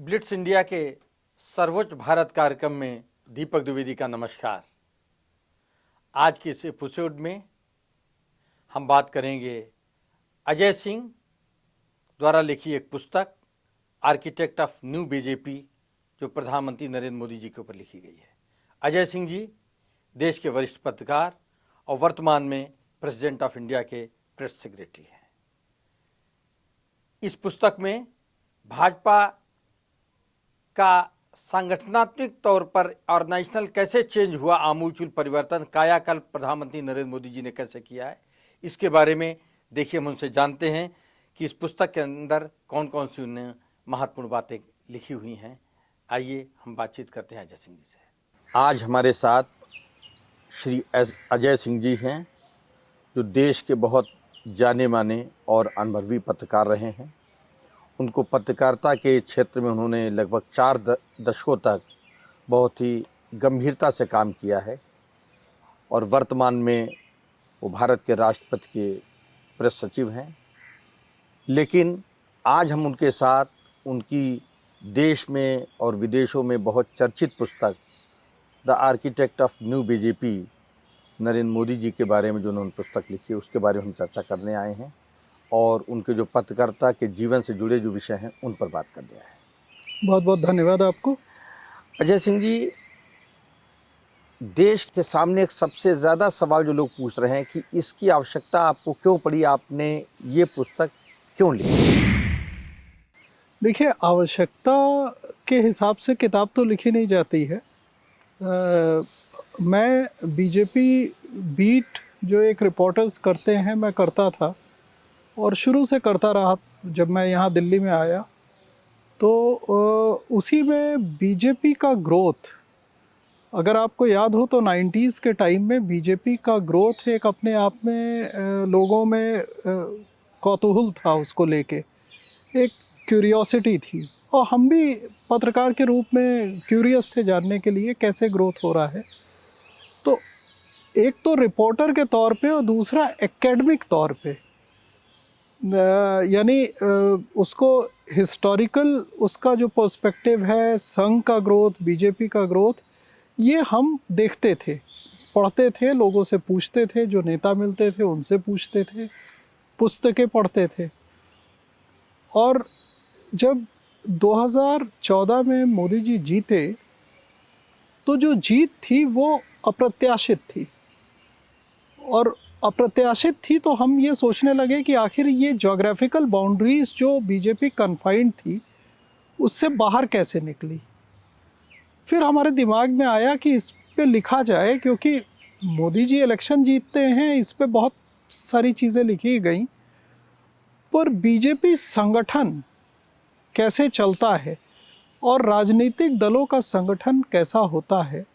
Blitz India के सर्वोच्च भारत कार्यक्रम में दीपक द्विवेदी का नमस्कार। आज के इस एपिसोड में हम बात करेंगे अजय सिंह द्वारा लिखी एक पुस्तक आर्किटेक्ट ऑफ न्यू बीजेपी, जो प्रधानमंत्री नरेंद्र मोदी जी के ऊपर लिखी गई है। अजय सिंह जी देश के वरिष्ठ पत्रकार और वर्तमान में प्रेसिडेंट ऑफ इंडिया के प्रेस सेक्रेटरी हैं। इस पुस्तक में भाजपा का संगठनात्मक तौर पर ऑर्गेनाइजेशनल कैसे चेंज हुआ, आमूलचूल परिवर्तन, कायाकल्प प्रधानमंत्री नरेंद्र मोदी जी ने कैसे किया है, इसके बारे में देखिए हम उनसे जानते हैं कि इस पुस्तक के अंदर कौन कौन सी उन्हें महत्वपूर्ण बातें लिखी हुई हैं। आइए हम बातचीत करते हैं अजय सिंह जी से। आज हमारे साथ श्री अजय सिंह जी हैं, जो देश के बहुत जाने माने और अनुभवी पत्रकार रहे हैं। उनको पत्रकारिता के क्षेत्र में उन्होंने लगभग 4 दशकों तक बहुत ही गंभीरता से काम किया है और वर्तमान में वो भारत के राष्ट्रपति के प्रेस सचिव हैं। लेकिन आज हम उनके साथ उनकी देश में और विदेशों में बहुत चर्चित पुस्तक the architect of new BJP, Narendra Modi ji के बारे में जो उन्होंने पुस्तक लिखी है, उसके बारे में हम चर्चा करने आए हैं और उनके जो पत्रकारिता के जीवन से जुड़े जो विषय हैं उन पर बात करने आए हैं। बहुत बहुत धन्यवाद आपको। अजय सिंह जी, देश के सामने एक सबसे ज़्यादा सवाल जो लोग पूछ रहे हैं कि इसकी आवश्यकता आपको क्यों पड़ी, आपने ये पुस्तक क्यों लिखी? देखिए, आवश्यकता के हिसाब से किताब तो लिखी नहीं जाती है। मैं बीजेपी बीट जो एक रिपोर्टर्स करते हैं, मैं करता था और शुरू से करता रहा। जब मैं यहाँ दिल्ली में आया तो उसी में बीजेपी का ग्रोथ, अगर आपको याद हो तो 90s के टाइम में बीजेपी का ग्रोथ एक अपने आप में लोगों में कौतूहल था, उसको लेके एक क्यूरियोसिटी थी और हम भी पत्रकार के रूप में क्यूरियस थे जानने के लिए कैसे ग्रोथ हो रहा है। तो एक तो रिपोर्टर के तौर पे और दूसरा एकेडमिक तौर पे, यानी उसको हिस्टोरिकल, उसका जो पर्सपेक्टिव है, संघ का ग्रोथ, बीजेपी का ग्रोथ, ये हम देखते थे, पढ़ते थे, लोगों से पूछते थे, जो नेता मिलते थे उनसे पूछते थे, पुस्तकें पढ़ते थे। और जब 2014 में मोदी जी जीते तो जो जीत थी वो अप्रत्याशित थी, और अप्रत्याशित थी तो हम ये सोचने लगे कि आखिर ये ज्योग्राफिकल बाउंड्रीज जो बीजेपी कन्फाइंड थी उससे बाहर कैसे निकली। फिर हमारे दिमाग में आया कि इस पे लिखा जाए, क्योंकि मोदी जी इलेक्शन जीतते हैं, इस पे बहुत सारी चीज़ें लिखी गई, पर बीजेपी संगठन कैसे चलता है और राजनीतिक दलों का संगठन कैसा होता है,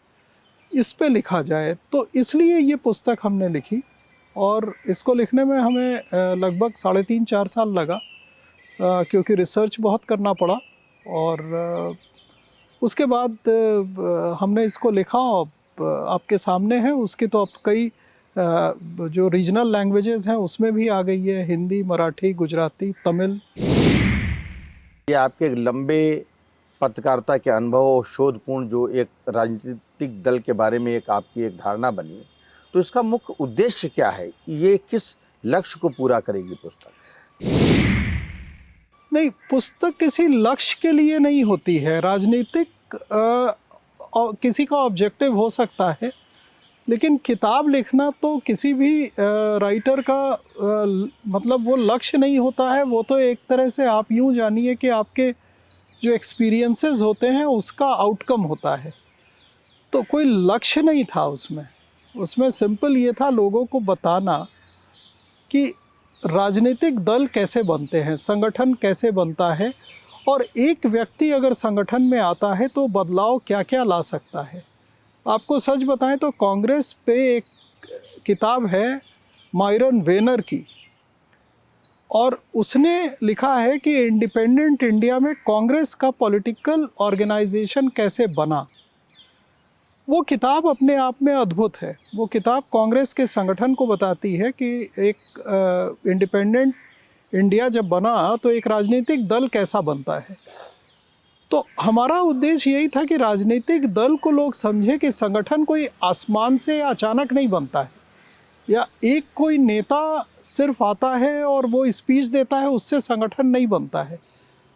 इस पे लिखा जाए। तो इसलिए ये पुस्तक हमने लिखी और इसको लिखने में हमें लगभग 3.5-4 साल लगा, क्योंकि रिसर्च बहुत करना पड़ा। और उसके बाद हमने इसको लिखा और आपके सामने है। उसकी तो अब कई जो रीजनल लैंग्वेजेस हैं उसमें भी आ गई है, हिंदी, मराठी, गुजराती, तमिल। ये आपके एक लंबे पत्रकारिता के अनुभव और शोधपूर्ण जो एक राजनीतिक दल के बारे में एक आपकी एक धारणा बनी है, तो इसका मुख्य उद्देश्य क्या है? ये किस लक्ष्य को पूरा करेगी पुस्तक? नहीं, पुस्तक किसी लक्ष्य के लिए नहीं होती है। राजनीतिक किसी का ऑब्जेक्टिव हो सकता है, लेकिन किताब लिखना तो किसी भी राइटर का मतलब वो लक्ष्य नहीं होता है। वो तो एक तरह से आप यूँ जानिए कि आपके जो एक्सपीरियंसेस होते हैं उसका आउटकम होता है। तो कोई लक्ष्य नहीं था उसमें सिंपल ये था लोगों को बताना कि राजनीतिक दल कैसे बनते हैं, संगठन कैसे बनता है, और एक व्यक्ति अगर संगठन में आता है तो बदलाव क्या क्या ला सकता है। आपको सच बताएं तो कांग्रेस पे एक किताब है मायरन वेनर की, और उसने लिखा है कि इंडिपेंडेंट इंडिया में कांग्रेस का पॉलिटिकल ऑर्गेनाइजेशन कैसे बना। वो किताब अपने आप में अद्भुत है। वो किताब कांग्रेस के संगठन को बताती है कि एक इंडिपेंडेंट इंडिया जब बना तो एक राजनीतिक दल कैसा बनता है। तो हमारा उद्देश्य यही था कि राजनीतिक दल को लोग समझे कि संगठन कोई आसमान से अचानक नहीं बनता है, या एक कोई नेता सिर्फ आता है और वो स्पीच देता है, उससे संगठन नहीं बनता है।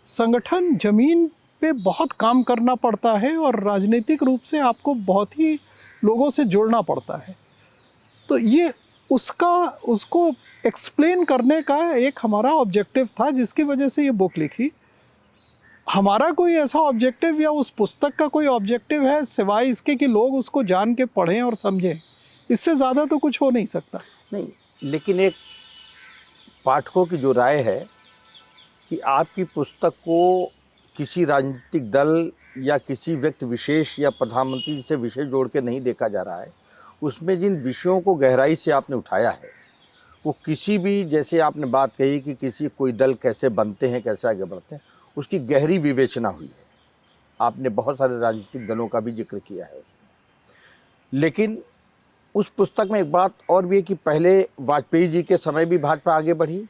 संगठन जमीन पे बहुत काम करना पड़ता है और राजनीतिक रूप से आपको बहुत ही लोगों से जुड़ना पड़ता है। तो ये उसको एक्सप्लेन करने का एक हमारा ऑब्जेक्टिव था, जिसकी वजह से ये बुक लिखी। हमारा कोई ऐसा ऑब्जेक्टिव या उस पुस्तक का कोई ऑब्जेक्टिव है सिवाय इसके कि लोग उसको जान के पढ़ें और समझें, इससे ज़्यादा तो कुछ हो नहीं सकता। नहीं, लेकिन एक पाठकों की जो राय है कि आपकी पुस्तक को किसी राजनीतिक दल या किसी व्यक्ति विशेष या प्रधानमंत्री से विषय जोड़ के नहीं देखा जा रहा है, उसमें जिन विषयों को गहराई से आपने उठाया है वो किसी भी, जैसे आपने बात कही कि किसी कोई दल कैसे बनते हैं, कैसे आगे बढ़ते हैं, उसकी गहरी विवेचना हुई है। आपने बहुत सारे राजनीतिक दलों का भी जिक्र किया है उसमें। लेकिन उस पुस्तक में एक बात और भी है कि पहले वाजपेयी जी के समय भी भाजपा आगे बढ़ी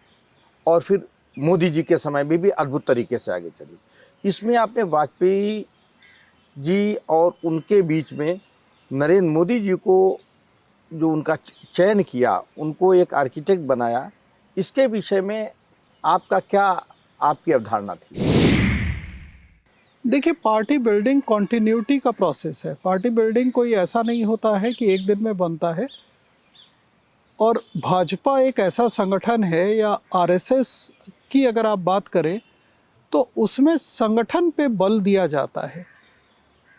और फिर मोदी जी के समय में भी अद्भुत तरीके से आगे चली। इसमें आपने वाजपेयी जी और उनके बीच में नरेंद्र मोदी जी को जो उनका चयन किया, उनको एक आर्किटेक्ट बनाया, इसके विषय में आपका क्या, आपकी अवधारणा थी? देखिए, पार्टी बिल्डिंग कॉन्टिन्यूटी का प्रोसेस है। पार्टी बिल्डिंग कोई ऐसा नहीं होता है कि एक दिन में बनता है। और भाजपा एक ऐसा संगठन है, या आरएसएस की अगर आप बात करें तो उसमें संगठन पे बल दिया जाता है।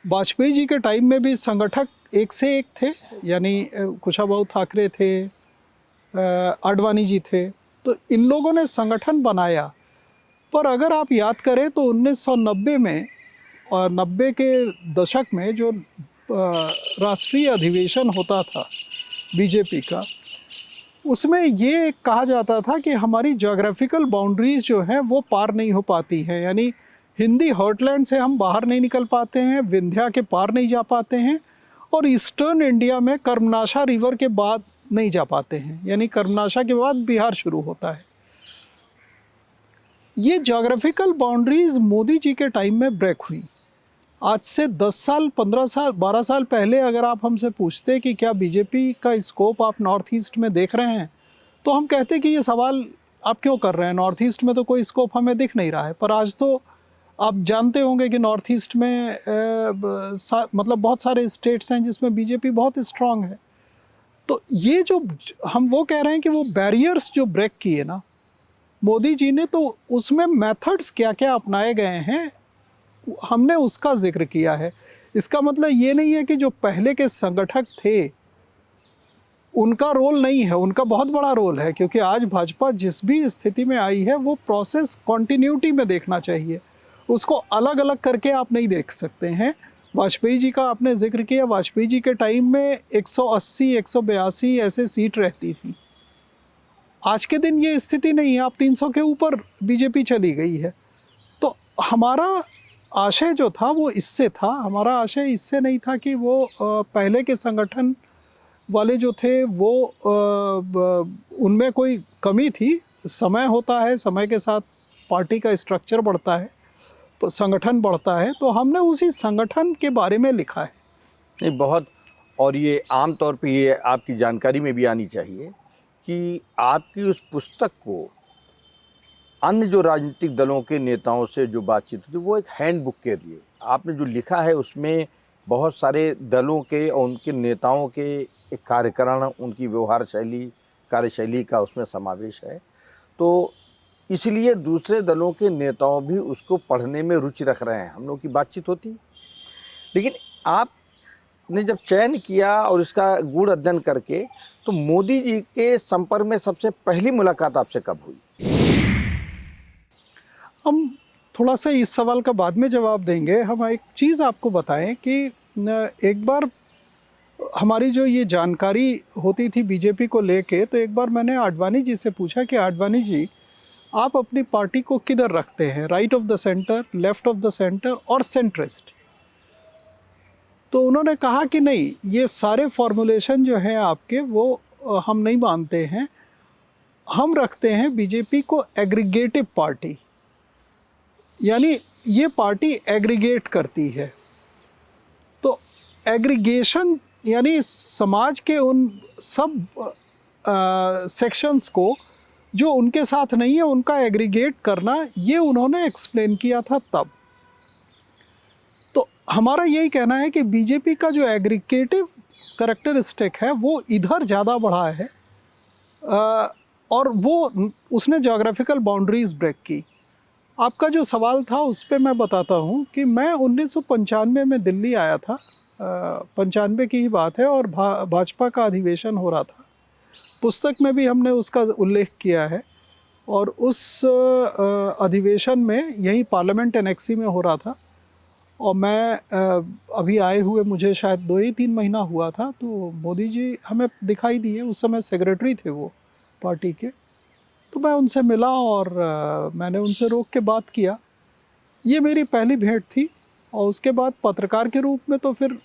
वाजपेयी जी के टाइम में भी संगठक एक से एक थे, यानी कुशाभाऊ ठाकरे थे, आडवाणी जी थे, तो इन लोगों ने संगठन बनाया। पर अगर आप याद करें तो 1990 में और 90 के दशक में जो राष्ट्रीय अधिवेशन होता था बीजेपी का, उसमें ये कहा जाता था कि हमारी ज्योग्राफिकल बाउंड्रीज जो हैं वो पार नहीं हो पाती हैं, यानी हिंदी हॉटलैंड से हम बाहर नहीं निकल पाते हैं, विंध्या के पार नहीं जा पाते हैं, और ईस्टर्न इंडिया में कर्मनाशा रिवर के बाद नहीं जा पाते हैं, यानी कर्मनाशा के बाद बिहार शुरू होता है। ये ज्योग्राफिकल बाउंड्रीज मोदी जी के टाइम में ब्रेक हुई। आज से 10 साल, 15 साल, 12 साल पहले अगर आप हमसे पूछते कि क्या बीजेपी का स्कोप आप नॉर्थ ईस्ट में देख रहे हैं, तो हम कहते कि ये सवाल आप क्यों कर रहे हैं, नॉर्थ ईस्ट में तो कोई स्कोप हमें दिख नहीं रहा है। पर आज तो आप जानते होंगे कि नॉर्थ ईस्ट में मतलब बहुत सारे स्टेट्स हैं जिसमें बीजेपी बहुत स्ट्रांग है। तो ये जो हम वो कह रहे हैं कि वो बैरियर्स जो ब्रेक किए ना मोदी जी ने, तो उसमें मेथड्स क्या क्या अपनाए गए हैं हमने उसका जिक्र किया है। इसका मतलब ये नहीं है कि जो पहले के संगठक थे उनका रोल नहीं है, उनका बहुत बड़ा रोल है, क्योंकि आज भाजपा जिस भी स्थिति में आई है वो प्रोसेस कॉन्टिन्यूटी में देखना चाहिए, उसको अलग अलग करके आप नहीं देख सकते हैं। वाजपेयी जी का आपने जिक्र किया, वाजपेयी जी के टाइम में 180 182 ऐसे सीट रहती थी। आज के दिन ये स्थिति नहीं है, अब 300 के ऊपर बीजेपी चली गई है। तो हमारा आशय जो था वो इससे था, हमारा आशय इससे नहीं था कि वो पहले के संगठन वाले जो थे वो उनमें कोई कमी थी। समय होता है, समय के साथ पार्टी का स्ट्रक्चर बढ़ता है, तो संगठन बढ़ता है, तो हमने उसी संगठन के बारे में लिखा है। नहीं, बहुत, और ये आम तौर पे ये आपकी जानकारी में भी आनी चाहिए कि आपकी उस पुस्तक को अन्य जो राजनीतिक दलों के नेताओं से जो बातचीत होती है वो एक हैंडबुक के लिए आपने जो लिखा है, उसमें बहुत सारे दलों के और उनके नेताओं के एक कार्यकारण, उनकी व्यवहार शैली, कार्यशैली का उसमें समावेश है। तो इसलिए दूसरे दलों के नेताओं भी उसको पढ़ने में रुचि रख रहे हैं, हम लोग की बातचीत होती। लेकिन आपने जब चयन किया और इसका गूढ़ अध्ययन करके, तो मोदी जी के संपर्क में सबसे पहली मुलाकात आपसे कब हुई? हम थोड़ा सा इस सवाल का बाद में जवाब देंगे। हम एक चीज़ आपको बताएं कि एक बार हमारी जो ये जानकारी होती थी बीजेपी को लेके, तो एक बार मैंने आडवाणी जी से पूछा कि आडवाणी जी, आप अपनी पार्टी को किधर रखते हैं, right of the centre, left of the centre और सेंट्रिस्ट? तो उन्होंने कहा कि नहीं, ये सारे फॉर्मुलेशन जो हैं आपके वो हम नहीं मानते हैं, हम रखते हैं बीजेपी को एग्रीगेटिव पार्टी, यानी ये पार्टी एग्रीगेट करती है। तो एग्रीगेशन यानी समाज के उन सब सेक्शंस को जो उनके साथ नहीं है उनका एग्रीगेट करना, ये उन्होंने एक्सप्लेन किया था तब। तो हमारा यही कहना है कि बीजेपी का जो एग्रीगेटिव करैक्टरिस्टिक है वो इधर ज़्यादा बढ़ा है, और वो उसने जोग्राफिकल बाउंड्रीज ब्रेक की। आपका जो सवाल था उस पर मैं बताता हूँ कि मैं 1995 में दिल्ली आया था, 95 की ही बात है, और भाजपा का अधिवेशन हो रहा था। पुस्तक में भी हमने उसका उल्लेख किया है। और उस अधिवेशन में यही पार्लियामेंट एनेक्सी में हो रहा था, और मैं अभी आए हुए मुझे शायद 2 ही 3 महीना हुआ था, तो मोदी जी हमें दिखाई दिए। उस समय सेक्रेटरी थे वो पार्टी के। तो मैं उनसे मिला और मैंने उनसे रोक के बात किया। ये मेरी पहली भेंट थी। और उसके बाद पत्रकार के रूप में तो फिर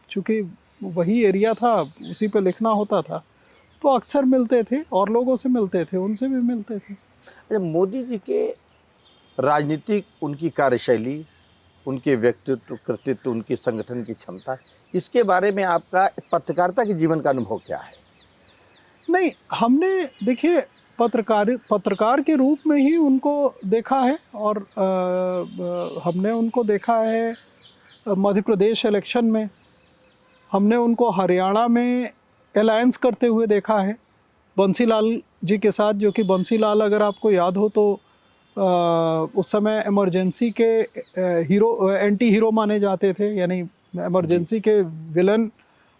चूँकि वही एरिया था, उसी पे लिखना होता था, तो अक्सर मिलते थे और लोगों से मिलते थे, उनसे भी मिलते थे। अच्छा, मोदी जी के राजनीतिक, उनकी कार्यशैली, उनके व्यक्तित्व, कृतित्व, उनकी संगठन की क्षमता, इसके बारे में आपका पत्रकारिता के जीवन का अनुभव क्या है? नहीं, हमने देखिए पत्रकार के रूप में ही उनको देखा है, और हमने उनको देखा है मध्य प्रदेश इलेक्शन में, हमने उनको हरियाणा में अलायंस करते हुए देखा है बंसीलाल जी के साथ, जो कि बंसीलाल अगर आपको याद हो तो उस समय इमरजेंसी के एंटी हीरो माने जाते थे, यानी इमरजेंसी के विलन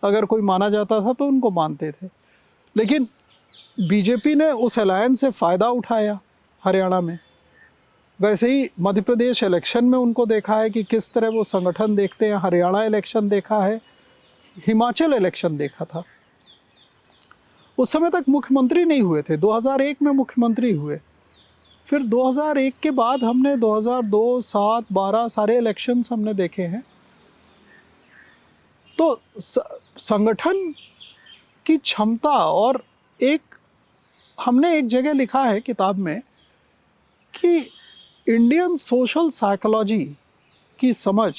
अगर कोई माना जाता था तो उनको मानते थे। लेकिन बीजेपी ने उस अलायंस से फ़ायदा उठाया हरियाणा में। वैसे ही मध्य प्रदेश इलेक्शन में उनको देखा है कि किस तरह वो संगठन देखते हैं। हरियाणा इलेक्शन देखा है, हिमाचल इलेक्शन देखा था। उस समय तक मुख्यमंत्री नहीं हुए थे, 2001 में मुख्यमंत्री हुए। फिर 2001 के बाद हमने 2002, 7, 12 सारे इलेक्शंस हमने देखे हैं। तो संगठन की क्षमता, और एक हमने एक जगह लिखा है किताब में कि इंडियन सोशल साइकोलॉजी की समझ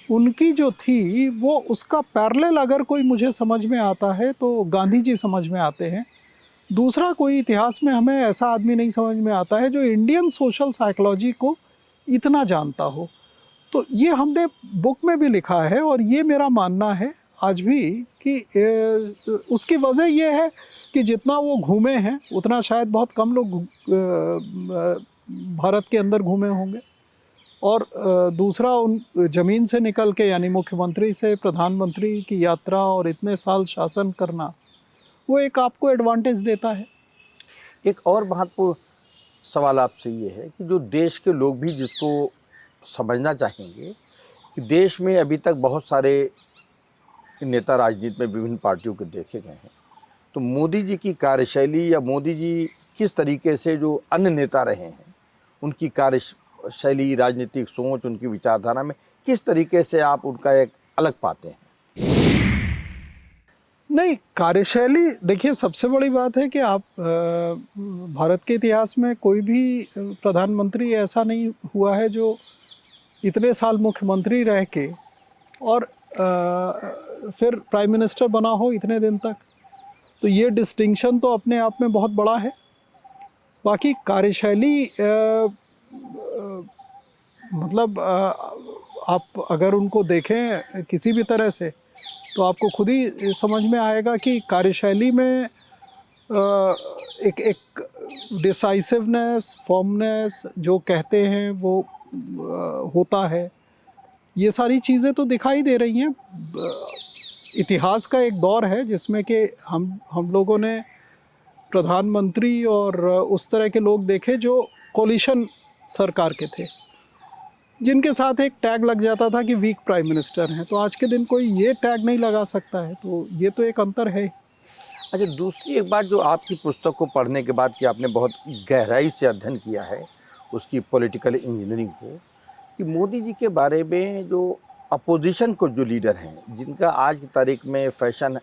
उनकी जो थी, वो उसका पैरेलल अगर कोई मुझे समझ में आता है तो गांधी जी समझ में आते हैं। दूसरा कोई इतिहास में हमें ऐसा आदमी नहीं समझ में आता है जो इंडियन सोशल साइकोलॉजी को इतना जानता हो। तो ये हमने बुक में भी लिखा है, और ये मेरा मानना है आज भी कि उसकी वजह ये है कि जितना वो घूमे हैं उतना शायद बहुत कम लोग भारत के अंदर घूमे होंगे। और दूसरा, उन ज़मीन से निकल के यानी मुख्यमंत्री से प्रधानमंत्री की यात्रा और इतने साल शासन करना, वो एक आपको एडवांटेज देता है। एक और महत्वपूर्ण सवाल आपसे ये है कि जो देश के लोग भी जिसको समझना चाहेंगे कि देश में अभी तक बहुत सारे नेता राजनीति में विभिन्न पार्टियों के देखे गए हैं, तो मोदी जी की कार्यशैली या मोदी जी किस तरीके से जो अन्य नेता रहे हैं उनकी कार्यशैली, राजनीतिक सोच, उनकी विचारधारा में किस तरीके से आप उनका एक अलग पाते हैं? नहीं, कार्यशैली देखिए, सबसे बड़ी बात है कि आप भारत के इतिहास में कोई भी प्रधानमंत्री ऐसा नहीं हुआ है जो इतने साल मुख्यमंत्री रह के और फिर प्राइम मिनिस्टर बना हो इतने दिन तक। तो ये डिस्टिंक्शन तो अपने आप में बहुत बड़ा है। बाकी कार्यशैली मतलब आप अगर उनको देखें किसी भी तरह से तो आपको खुद ही समझ में आएगा कि कार्यशैली में एक डिसाइसिवनेस, फर्मनेस जो कहते हैं वो होता है। ये सारी चीज़ें तो दिखाई दे रही हैं। इतिहास का एक दौर है जिसमें कि हम लोगों ने प्रधानमंत्री और उस तरह के लोग देखे जो कोलिशन सरकार के थे, जिनके साथ एक टैग लग जाता था कि वीक प्राइम मिनिस्टर हैं। तो आज के दिन कोई ये टैग नहीं लगा सकता है, तो ये तो एक अंतर है। अच्छा, दूसरी एक बात जो आपकी पुस्तक को पढ़ने के बाद कि आपने बहुत गहराई से अध्ययन किया है उसकी पॉलिटिकल इंजीनियरिंग को, कि मोदी जी के बारे में जो अपोजिशन को जो लीडर हैं जिनका आज की तारीख में फैशन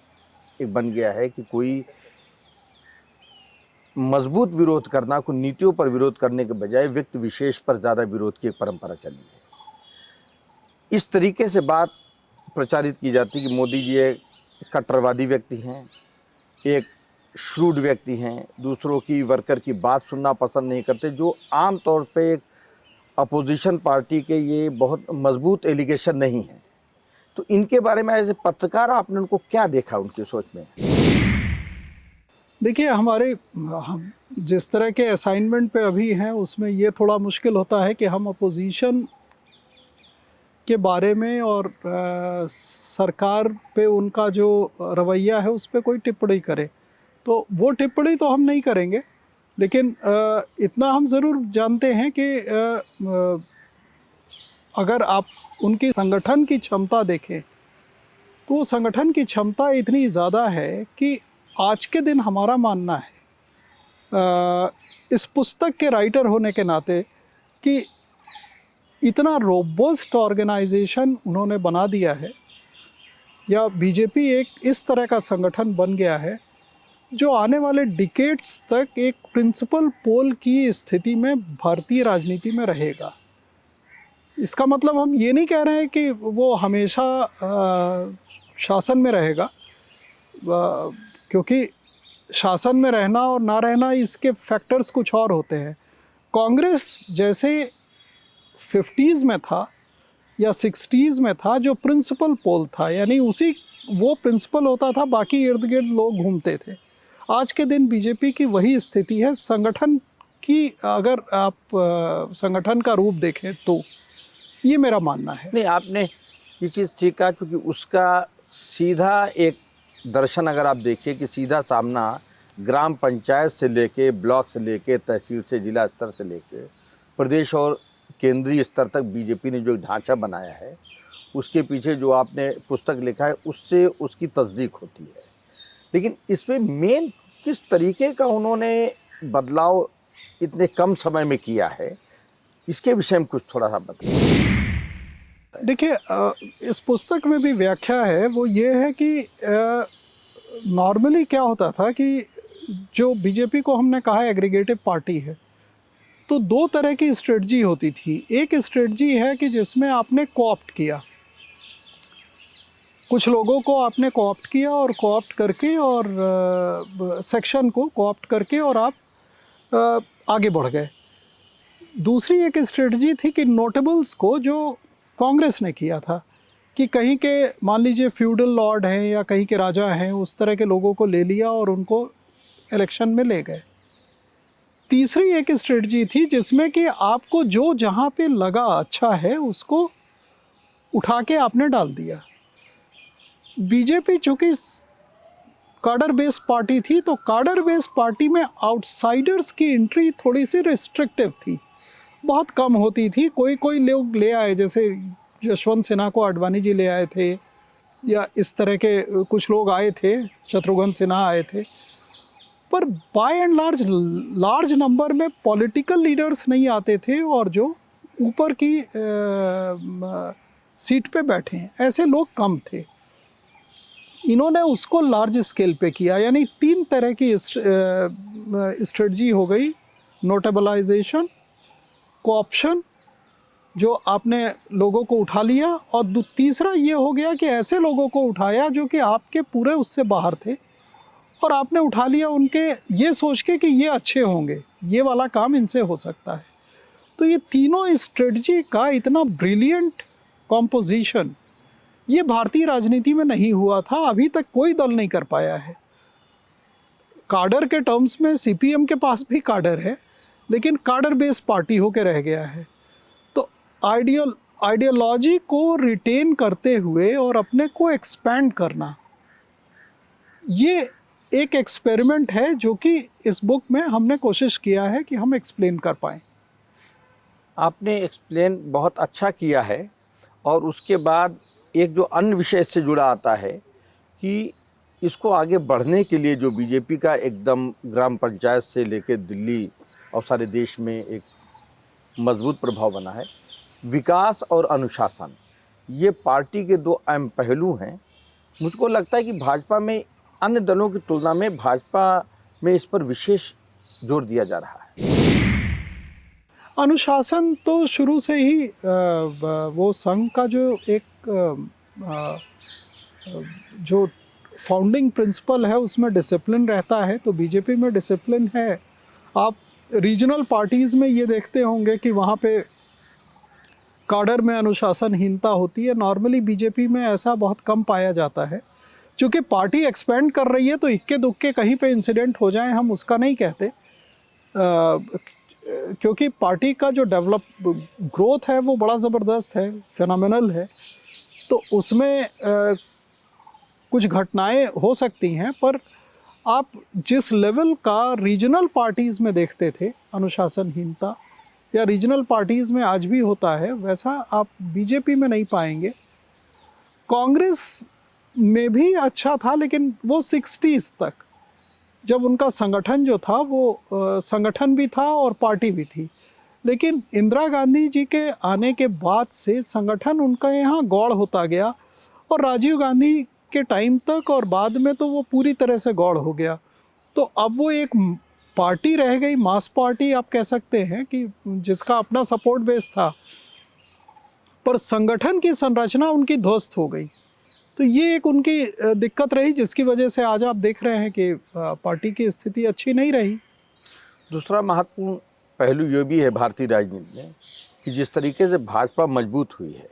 एक बन गया है कि कोई मजबूत विरोध करना, कोई नीतियों पर विरोध करने के बजाय व्यक्ति विशेष पर ज़्यादा विरोध की एक परंपरा चली है। इस तरीके से बात प्रचारित की जाती है कि मोदी जी एक कट्टरवादी व्यक्ति हैं, एक श्रूड व्यक्ति हैं, दूसरों की वर्कर की बात सुनना पसंद नहीं करते, जो आम तौर पे एक अपोजिशन पार्टी के ये बहुत मजबूत एलिगेशन नहीं है। तो इनके बारे में एज ए पत्रकार आपने उनको क्या देखा उनकी सोच में? देखिए, हम जिस तरह के असाइनमेंट पे अभी हैं उसमें ये थोड़ा मुश्किल होता है कि हम अपोजिशन के बारे में और सरकार पे उनका जो रवैया है उस पर कोई टिप्पणी करें। तो वो टिप्पणी तो हम नहीं करेंगे, लेकिन इतना हम ज़रूर जानते हैं कि अगर आप उनकी संगठन की क्षमता देखें तो संगठन की क्षमता इतनी ज़्यादा है कि आज के दिन हमारा मानना है, इस पुस्तक के राइटर होने के नाते, कि इतना रोबस्ट ऑर्गेनाइजेशन उन्होंने बना दिया है, या बीजेपी एक इस तरह का संगठन बन गया है जो आने वाले डिकेड्स तक एक प्रिंसिपल पोल की स्थिति में भारतीय राजनीति में रहेगा। इसका मतलब हम ये नहीं कह रहे हैं कि वो हमेशा शासन में रहेगा, क्योंकि शासन में रहना और ना रहना इसके फैक्टर्स कुछ और होते हैं। कांग्रेस जैसे 50s में था या 60s में था, जो प्रिंसिपल पोल था, यानी उसी वो प्रिंसिपल होता था, बाकी इर्द गिर्द लोग घूमते थे। आज के दिन बीजेपी की वही स्थिति है। संगठन की अगर आप संगठन का रूप देखें तो ये मेरा मानना है। नहीं, आपने ये चीज़ ठीक कहा, क्योंकि उसका सीधा एक दर्शन अगर आप देखिए कि सीधा सामना ग्राम पंचायत से लेके, ब्लॉक से लेके, तहसील से, जिला स्तर से लेके प्रदेश और केंद्रीय स्तर तक बीजेपी ने जो ढांचा बनाया है, उसके पीछे जो आपने पुस्तक लिखा है उससे उसकी तस्दीक होती है। लेकिन इसमें मेन किस तरीके का उन्होंने बदलाव इतने कम समय में किया है, इसके विषय में कुछ थोड़ा सा बताइए। देखिए, इस पुस्तक में भी व्याख्या है, वो ये है कि नॉर्मली क्या होता था कि जो बीजेपी को हमने कहा एग्रीगेटिव पार्टी है, तो दो तरह की स्ट्रेटजी होती थी। एक स्ट्रेटजी है कि जिसमें आपने कोऑप्ट किया, कुछ लोगों को आपने कोऑप्ट किया और कोऑप्ट करके और सेक्शन को कोऑप्ट करके और आप आगे बढ़ गए। दूसरी एक स्ट्रेटजी थी कि नोटेबल्स को, जो कांग्रेस ने किया था, कि कहीं के मान लीजिए फ्यूडल लॉर्ड हैं या कहीं के राजा हैं, उस तरह के लोगों को ले लिया और उनको इलेक्शन में ले गए। तीसरी एक स्ट्रेटजी थी जिसमें कि आपको जो जहाँ पे लगा अच्छा है उसको उठा के आपने डाल दिया। बीजेपी चूँकि कार्डर बेस्ड पार्टी थी, तो कार्डर बेस्ड पार्टी में आउटसाइडर्स की एंट्री थोड़ी सी रिस्ट्रिक्टिव थी, बहुत कम होती थी। कोई कोई लोग ले आए, जैसे यशवंत सिन्हा को आडवाणी जी ले आए थे, या इस तरह के कुछ लोग आए थे, शत्रुघ्न सिन्हा आए थे, पर बाय एंड लार्ज नंबर में पॉलिटिकल लीडर्स नहीं आते थे, और जो ऊपर की सीट पे बैठे हैं ऐसे लोग कम थे। इन्होंने उसको लार्ज स्केल पे किया, यानी तीन तरह की स्ट्रेटजी हो गई: नोटेबलाइजेशन, कोऑप्शन, जो आपने लोगों को उठा लिया, और तीसरा ये हो गया कि ऐसे लोगों को उठाया जो कि आपके पूरे उससे बाहर थे, और आपने उठा लिया उनके ये सोच के कि ये अच्छे होंगे, ये वाला काम इनसे हो सकता है। तो ये तीनों स्ट्रेटजी का इतना ब्रिलियंट कॉम्पोजिशन ये भारतीय राजनीति में नहीं हुआ था, अभी तक कोई दल नहीं कर पाया है। कार्डर के टर्म्स में सीपीएम के पास भी कार्डर है, लेकिन कार्डर बेस्ड पार्टी होकर रह गया है। तो आइडियोलॉजी को रिटेन करते हुए और अपने को एक्सपैंड करना, ये एक एक्सपेरिमेंट है जो कि इस बुक में हमने कोशिश किया है कि हम एक्सप्लेन कर पाएँ। आपने एक्सप्लेन बहुत अच्छा किया है, और उसके बाद एक जो अन्य विषय से जुड़ा आता है कि इसको आगे बढ़ने के लिए जो बीजेपी का एकदम ग्राम पंचायत से लेकर दिल्ली और सारे देश में एक मजबूत प्रभाव बना है, विकास और अनुशासन, ये पार्टी के दो अहम पहलू हैं। मुझको लगता है कि भाजपा में अन्य दलों की तुलना में भाजपा में इस पर विशेष जोर दिया जा रहा है? अनुशासन तो शुरू से ही वो संघ का जो एक जो फाउंडिंग प्रिंसिपल है उसमें डिसिप्लिन रहता है, तो बीजेपी में डिसिप्लिन है। आप रीजनल पार्टीज़ में ये देखते होंगे कि वहाँ पे काडर में अनुशासनहीनता होती है। नॉर्मली बीजेपी में ऐसा बहुत कम पाया जाता है। चूँकि पार्टी एक्सपेंड कर रही है तो इक्के दुक्के कहीं पे इंसिडेंट हो जाएं, हम उसका नहीं कहते, क्योंकि पार्टी का जो ग्रोथ है वो बड़ा ज़बरदस्त है, फिनोमिनल है। तो उसमें कुछ घटनाएं हो सकती हैं, पर आप जिस लेवल का रीजनल पार्टीज़ में देखते थे अनुशासनहीनता, या रीजनल पार्टीज़ में आज भी होता है, वैसा आप बीजेपी में नहीं पाएंगे। कांग्रेस में भी अच्छा था, लेकिन वो 60s तक, जब उनका संगठन जो था वो संगठन भी था और पार्टी भी थी। लेकिन इंदिरा गांधी जी के आने के बाद से संगठन उनका यहाँ गौड़ होता गया, और राजीव गांधी के टाइम तक और बाद में तो वो पूरी तरह से गौड़ हो गया। तो अब वो एक पार्टी रह गई, मास पार्टी आप कह सकते हैं, कि जिसका अपना सपोर्ट बेस था, पर संगठन की संरचना उनकी ध्वस्त हो गई। तो ये एक उनकी दिक्कत रही, जिसकी वजह से आज आप देख रहे हैं कि पार्टी की स्थिति अच्छी नहीं रही। दूसरा महत्वपूर्ण पहलू ये भी है भारतीय राजनीति में कि जिस तरीके से भाजपा मजबूत हुई है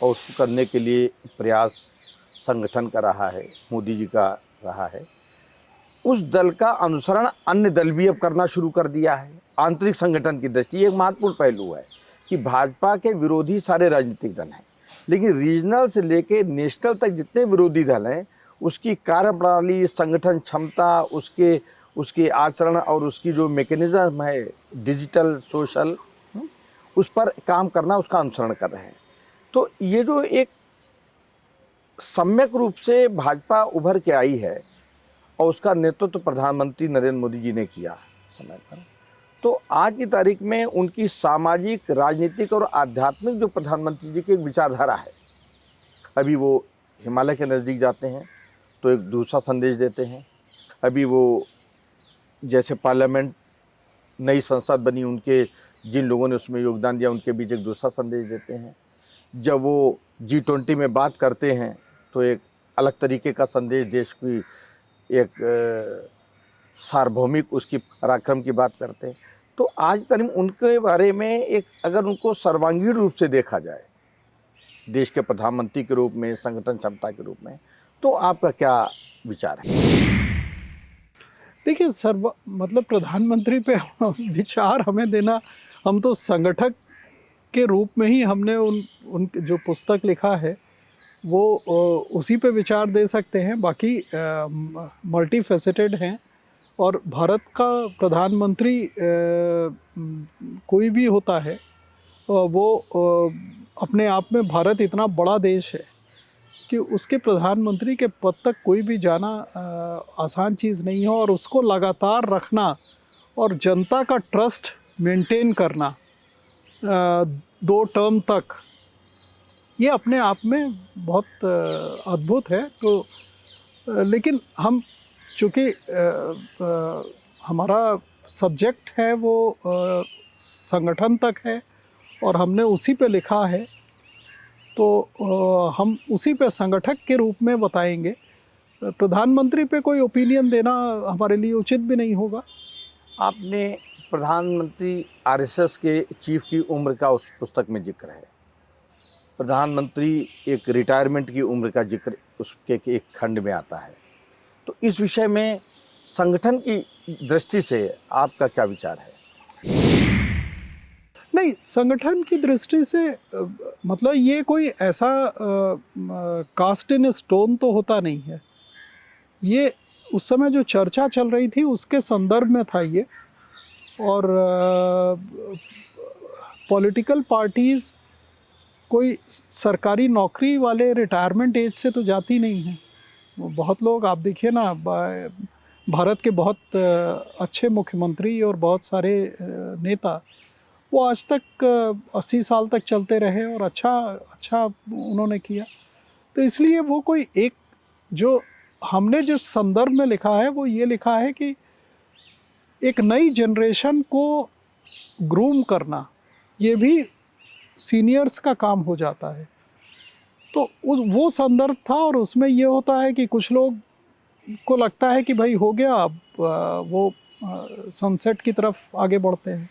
और उसको करने के लिए प्रयास संगठन का रहा है, मोदी जी का रहा है, उस दल का अनुसरण अन्य दल भी अब करना शुरू कर दिया है। आंतरिक संगठन की दृष्टि एक महत्वपूर्ण पहलू है कि भाजपा के विरोधी सारे राजनीतिक दल हैं, लेकिन रीजनल से लेके नेशनल तक जितने विरोधी दल हैं उसकी कार्यप्रणाली, संगठन क्षमता, उसके आचरण और उसकी जो मैकेनिज्म है डिजिटल सोशल, उस पर काम करना, उसका अनुसरण कर रहे हैं। तो ये जो एक सम्यक रूप से भाजपा उभर के आई है और उसका नेतृत्व प्रधानमंत्री नरेंद्र मोदी जी ने किया समय पर, तो आज की तारीख में उनकी सामाजिक, राजनीतिक और आध्यात्मिक जो प्रधानमंत्री जी की एक विचारधारा है, अभी वो हिमालय के नज़दीक जाते हैं तो एक दूसरा संदेश देते हैं। अभी वो जैसे पार्लियामेंट, नई संसद बनी, उनके जिन लोगों ने उसमें योगदान दिया उनके बीच एक दूसरा संदेश देते हैं। जब वो G20 में बात करते हैं तो एक अलग तरीके का संदेश, देश की एक सार्वभौमिक उसकी पराक्रम की बात करते हैं। तो आज तक उनके बारे में एक, अगर उनको सर्वांगीण रूप से देखा जाए देश के प्रधानमंत्री के रूप में, संगठन क्षमता के रूप में, तो आपका क्या विचार है? देखिए मतलब प्रधानमंत्री पे विचार हमें देना, हम तो संगठक के रूप में ही हमने उन जो पुस्तक लिखा है वो उसी पे विचार दे सकते हैं। बाकी मल्टी फेसेटेड हैं, और भारत का प्रधानमंत्री कोई भी होता है, वो अपने आप में, भारत इतना बड़ा देश है कि उसके प्रधानमंत्री के पद तक कोई भी जाना आसान चीज़ नहीं है, और उसको लगातार रखना और जनता का ट्रस्ट मेंटेन करना 2 टर्म तक, ये अपने आप में बहुत अद्भुत है। तो लेकिन हम चूँकि हमारा सब्जेक्ट है वो संगठन तक है और हमने उसी पे लिखा है, तो हम उसी पे संगठक के रूप में बताएंगे। प्रधानमंत्री पे कोई ओपिनियन देना हमारे लिए उचित भी नहीं होगा। आपने प्रधानमंत्री आरएसएस के चीफ की उम्र का उस पुस्तक में जिक्र है, प्रधानमंत्री एक रिटायरमेंट की उम्र का जिक्र उसके एक खंड में आता है। तो इस विषय में संगठन की दृष्टि से आपका क्या विचार है? नहीं, संगठन की दृष्टि से मतलब ये कोई ऐसा कास्ट इन स्टोन तो होता नहीं है। ये उस समय जो चर्चा चल रही थी उसके संदर्भ में था ये, और पॉलिटिकल पार्टीज़ कोई सरकारी नौकरी वाले रिटायरमेंट एज से तो जाती नहीं हैं। बहुत लोग आप देखिए ना, भारत के बहुत अच्छे मुख्यमंत्री और बहुत सारे नेता, वो आज तक 80 साल तक चलते रहे और अच्छा उन्होंने किया। तो इसलिए वो कोई एक, जो हमने जिस संदर्भ में लिखा है वो ये लिखा है कि एक नई जनरेशन को ग्रूम करना, ये भी सीनियर्स का काम हो जाता है। तो वो संदर्भ था, और उसमें ये होता है कि कुछ लोग को लगता है कि भाई हो गया, अब वो सनसेट की तरफ आगे बढ़ते हैं।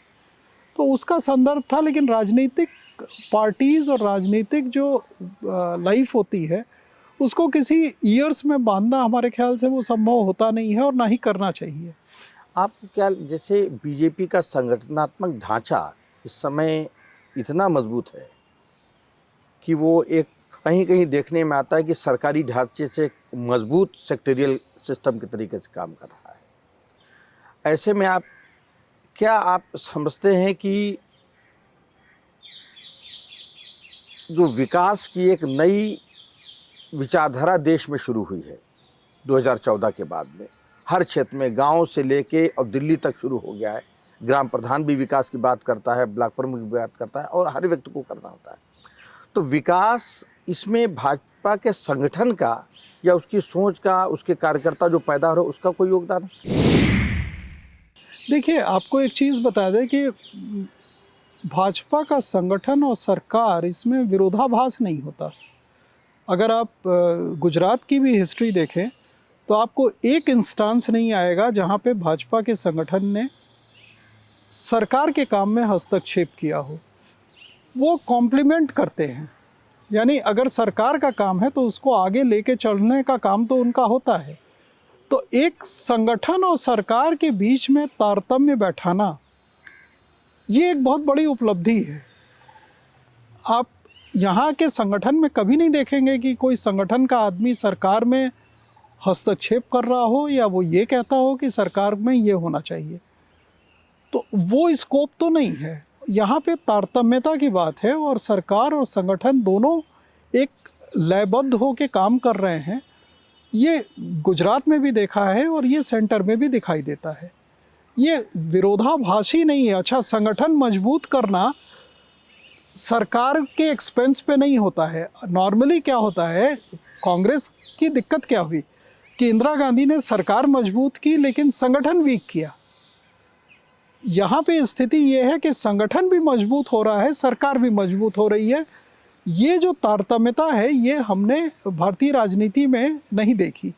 तो उसका संदर्भ था। लेकिन राजनीतिक पार्टीज़ और राजनीतिक जो लाइफ होती है, उसको किसी ईयर्स में बांधना हमारे ख्याल से वो संभव होता नहीं है, और ना ही करना चाहिए। आप क्या, जैसे बीजेपी का संगठनात्मक ढांचा इस समय इतना मजबूत है कि वो एक कहीं कहीं देखने में आता है कि सरकारी ढांचे से एक मजबूत सेक्टोरियल सिस्टम के तरीके से काम कर रहा है। ऐसे में क्या आप समझते हैं कि जो विकास की एक नई विचारधारा देश में शुरू हुई है 2014 के बाद में, हर क्षेत्र में, गांव से लेके और दिल्ली तक शुरू हो गया है। ग्राम प्रधान भी विकास की बात करता है, ब्लॉक प्रमुख भी बात करता है, और हर व्यक्ति को करना होता है। तो विकास, इसमें भाजपा के संगठन का या उसकी सोच का, उसके कार्यकर्ता जो पैदा हो रहे, उसका कोई योगदान है? देखिए, आपको एक चीज़ बता दें कि भाजपा का संगठन और सरकार, इसमें विरोधाभास नहीं होता। अगर आप गुजरात की भी हिस्ट्री देखें तो आपको एक इंस्टांस नहीं आएगा जहां पे भाजपा के संगठन ने सरकार के काम में हस्तक्षेप किया हो। वो कॉम्प्लीमेंट करते हैं, यानी अगर सरकार का काम है तो उसको आगे लेके चलने का काम तो उनका होता है। तो एक संगठन और सरकार के बीच में तारतम्य बैठाना, ये एक बहुत बड़ी उपलब्धि है। आप यहाँ के संगठन में कभी नहीं देखेंगे कि कोई संगठन का आदमी सरकार में हस्तक्षेप कर रहा हो, या वो ये कहता हो कि सरकार में ये होना चाहिए। तो वो स्कोप तो नहीं है। यहाँ पे तारतम्यता की बात है, और सरकार और संगठन दोनों एक लयबद्ध होकर काम कर रहे हैं। ये गुजरात में भी देखा है, और ये सेंटर में भी दिखाई देता है। ये विरोधाभासी नहीं है। अच्छा, संगठन मजबूत करना सरकार के एक्सपेंस पे नहीं होता है। नॉर्मली क्या होता है, कांग्रेस की दिक्कत क्या हुई कि इंदिरा गांधी ने सरकार मजबूत की लेकिन संगठन वीक किया। यहाँ पे स्थिति ये है कि संगठन भी मजबूत हो रहा है, सरकार भी मजबूत हो रही है। ये जो तारतम्यता है, ये हमने भारतीय राजनीति में नहीं देखी।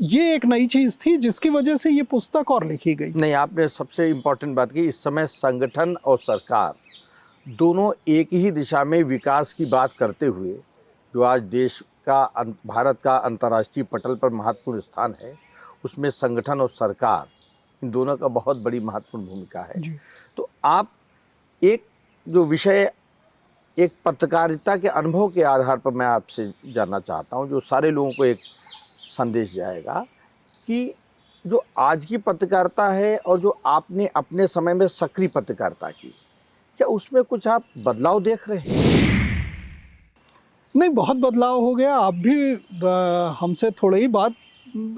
ये एक नई चीज़ थी जिसकी वजह से ये पुस्तक और लिखी गई। नहीं, आपने सबसे इम्पोर्टेंट बात की। इस समय संगठन और सरकार दोनों एक ही दिशा में विकास की बात करते हुए, जो आज देश का, भारत का अंतर्राष्ट्रीय पटल पर महत्वपूर्ण स्थान है, उसमें संगठन और सरकार, इन दोनों का बहुत बड़ी महत्वपूर्ण भूमिका है। तो आप एक जो विषय, एक पत्रकारिता के अनुभव के आधार पर मैं आपसे जानना चाहता हूं, जो सारे लोगों को एक संदेश जाएगा कि जो आज की पत्रकारिता है और जो आपने अपने समय में सक्रिय पत्रकारिता की, क्या उसमें कुछ आप बदलाव देख रहे हैं? नहीं, बहुत बदलाव हो गया। आप भी हमसे थोड़े ही बात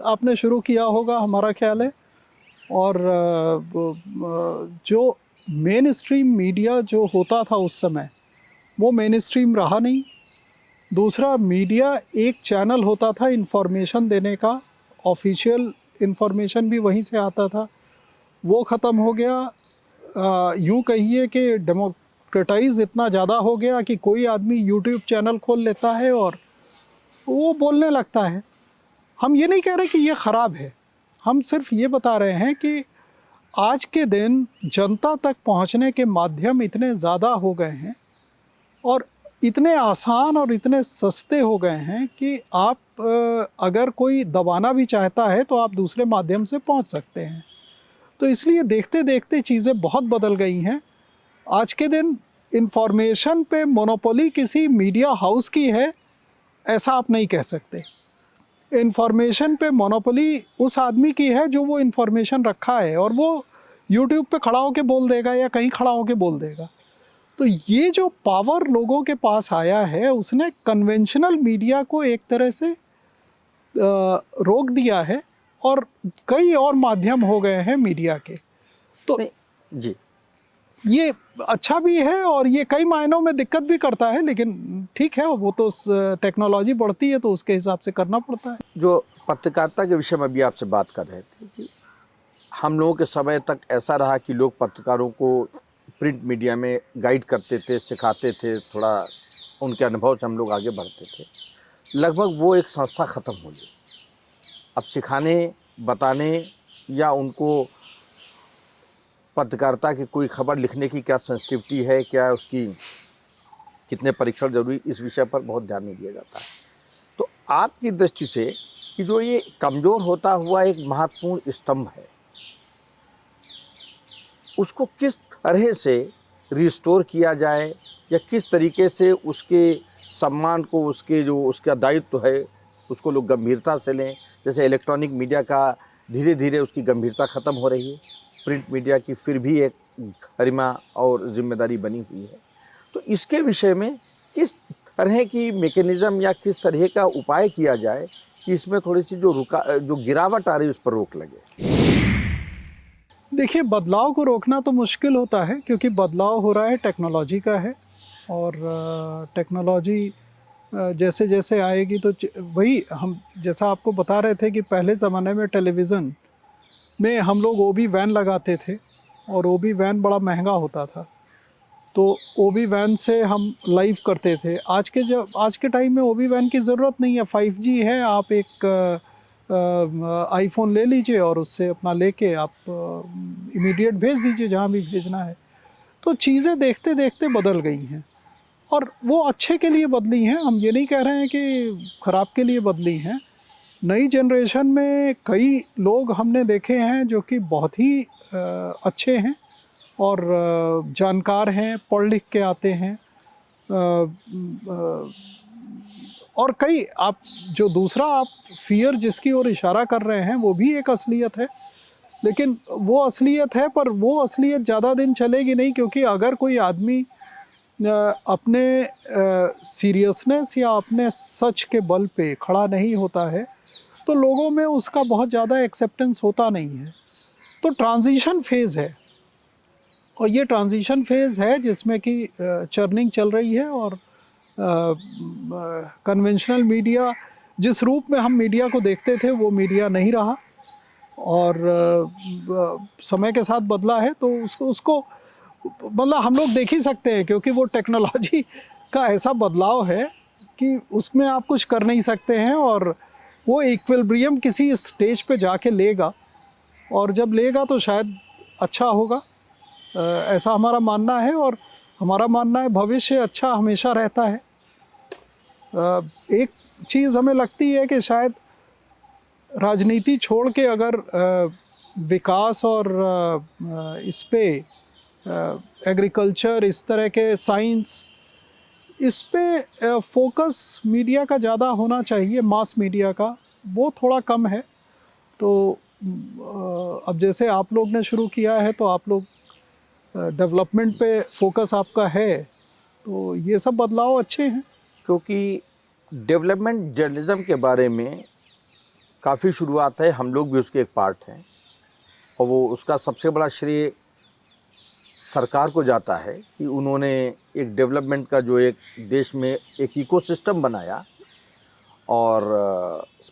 आपने शुरू किया होगा, हमारा ख्याल है। और जो मेन स्ट्रीम मीडिया जो होता था उस समय, वो मेन स्ट्रीम रहा नहीं। दूसरा, मीडिया एक चैनल होता था इन्फॉर्मेशन देने का, ऑफिशियल इन्फॉर्मेशन भी वहीं से आता था, वो ख़त्म हो गया। यूँ कहिए कि डेमोक्रेटाइज इतना ज़्यादा हो गया कि कोई आदमी यूट्यूब चैनल खोल लेता है और वो बोलने लगता है। हम ये नहीं कह रहे कि ये ख़राब है, हम सिर्फ ये बता रहे हैं कि आज के दिन जनता तक पहुंचने के माध्यम इतने ज़्यादा हो गए हैं और इतने आसान और इतने सस्ते हो गए हैं कि आप अगर कोई दबाना भी चाहता है तो आप दूसरे माध्यम से पहुंच सकते हैं। तो इसलिए देखते देखते चीज़ें बहुत बदल गई हैं। आज के दिन इन्फॉर्मेशन पे मोनोपोली किसी मीडिया हाउस की है, ऐसा आप नहीं कह सकते। इन्फॉर्मेशन पे मोनोपोली उस आदमी की है जो वो इन्फॉर्मेशन रखा है, और वो यूट्यूब पे खड़ा होके बोल देगा या कहीं खड़ा होके बोल देगा। तो ये जो पावर लोगों के पास आया है, उसने कन्वेंशनल मीडिया को एक तरह से रोक दिया है, और कई और माध्यम हो गए हैं मीडिया के। तो जी, ये अच्छा भी है और ये कई मायनों में दिक्कत भी करता है, लेकिन ठीक है, वो तो टेक्नोलॉजी बढ़ती है तो उसके हिसाब से करना पड़ता है। जो पत्रकारिता के विषय में भी आपसे बात कर रहे थे कि हम लोगों के समय तक ऐसा रहा कि लोग पत्रकारों को प्रिंट मीडिया में गाइड करते थे, सिखाते थे, थोड़ा उनके अनुभव से हम लोग आगे बढ़ते थे। लगभग वो एक संस्था ख़त्म हो गई। अब सिखाने, बताने या उनको पत्रकारिता की कोई खबर लिखने की क्या सेंसिटिविटी है, क्या उसकी कितने परीक्षण जरूरी, इस विषय पर बहुत ध्यान नहीं दिया जाता है। तो आपकी दृष्टि से कि जो ये कमज़ोर होता हुआ एक महत्वपूर्ण स्तंभ है, उसको किस तरह से रिस्टोर किया जाए या किस तरीके से उसके सम्मान को, उसके जो उसका दायित्व है उसको लोग गंभीरता से लें। जैसे इलेक्ट्रॉनिक मीडिया का धीरे धीरे उसकी गंभीरता ख़त्म हो रही है, प्रिंट मीडिया की फिर भी एक गरिमा और जिम्मेदारी बनी हुई है। तो इसके विषय में किस तरह की मैकेनिज़्म या किस तरह का उपाय किया जाए कि इसमें थोड़ी सी जो गिरावट आ रही है उस पर रोक लगे। देखिए, बदलाव को रोकना तो मुश्किल होता है, क्योंकि बदलाव हो रहा है टेक्नोलॉजी का है। और टेक्नोलॉजी जैसे जैसे आएगी तो वही हम जैसा आपको बता रहे थे कि पहले ज़माने में टेलीविज़न में हम लोग ओबी वैन लगाते थे, और ओबी वैन बड़ा महंगा होता था, तो ओबी वैन से हम लाइव करते थे। आज के टाइम में ओबी वैन की ज़रूरत नहीं है, 5G है। आप एक आईफोन ले लीजिए और उससे अपना लेके आप इमीडिएट भेज दीजिए जहाँ भी भेजना है। तो चीज़ें देखते देखते बदल गई हैं, और वो अच्छे के लिए बदली हैं। हम ये नहीं कह रहे हैं कि ख़राब के लिए बदली हैं। नई जनरेशन में कई लोग हमने देखे हैं जो कि बहुत ही अच्छे हैं और जानकार हैं, पढ़ लिख के आते हैं। और कई आप जो दूसरा आप फ़ियर जिसकी ओर इशारा कर रहे हैं वो भी एक असलियत है, लेकिन वो असलियत है, पर वो असलियत ज़्यादा दिन चलेगी नहीं, क्योंकि अगर कोई आदमी अपने सीरियसनेस या अपने सच के बल पे खड़ा नहीं होता है तो लोगों में उसका बहुत ज़्यादा एक्सेप्टेंस होता नहीं है। तो ट्रांजिशन फेज़ है, और ये ट्रांजिशन फेज़ है जिसमें कि चर्निंग चल रही है। और कन्वेंशनल मीडिया जिस रूप में हम मीडिया को देखते थे वो मीडिया नहीं रहा, और समय के साथ बदला है। तो उसको मतलब हम लोग देख ही सकते हैं, क्योंकि वो टेक्नोलॉजी का ऐसा बदलाव है कि उसमें आप कुछ कर नहीं सकते हैं, और वो इक्विलिब्रियम किसी स्टेज पे जाके लेगा, और जब लेगा तो शायद अच्छा होगा। ऐसा हमारा मानना है, और हमारा मानना है भविष्य अच्छा हमेशा रहता है। एक चीज़ हमें लगती है कि शायद राजनीति छोड़ के अगर विकास और इस पे एग्रीकल्चर, इस तरह के साइंस, इस पे फोकस मीडिया का ज़्यादा होना चाहिए। मास मीडिया का वो थोड़ा कम है। तो अब जैसे आप लोग ने शुरू किया है तो आप लोग डेवलपमेंट पे फोकस आपका है, तो ये सब बदलाव अच्छे हैं। क्योंकि डेवलपमेंट जर्नलिज्म के बारे में काफ़ी शुरुआत है, हम लोग भी उसके एक पार्ट हैं, और वो उसका सबसे बड़ा श्रेय सरकार को जाता है कि उन्होंने एक डेवलपमेंट का जो एक देश में एक इकोसिस्टम बनाया। और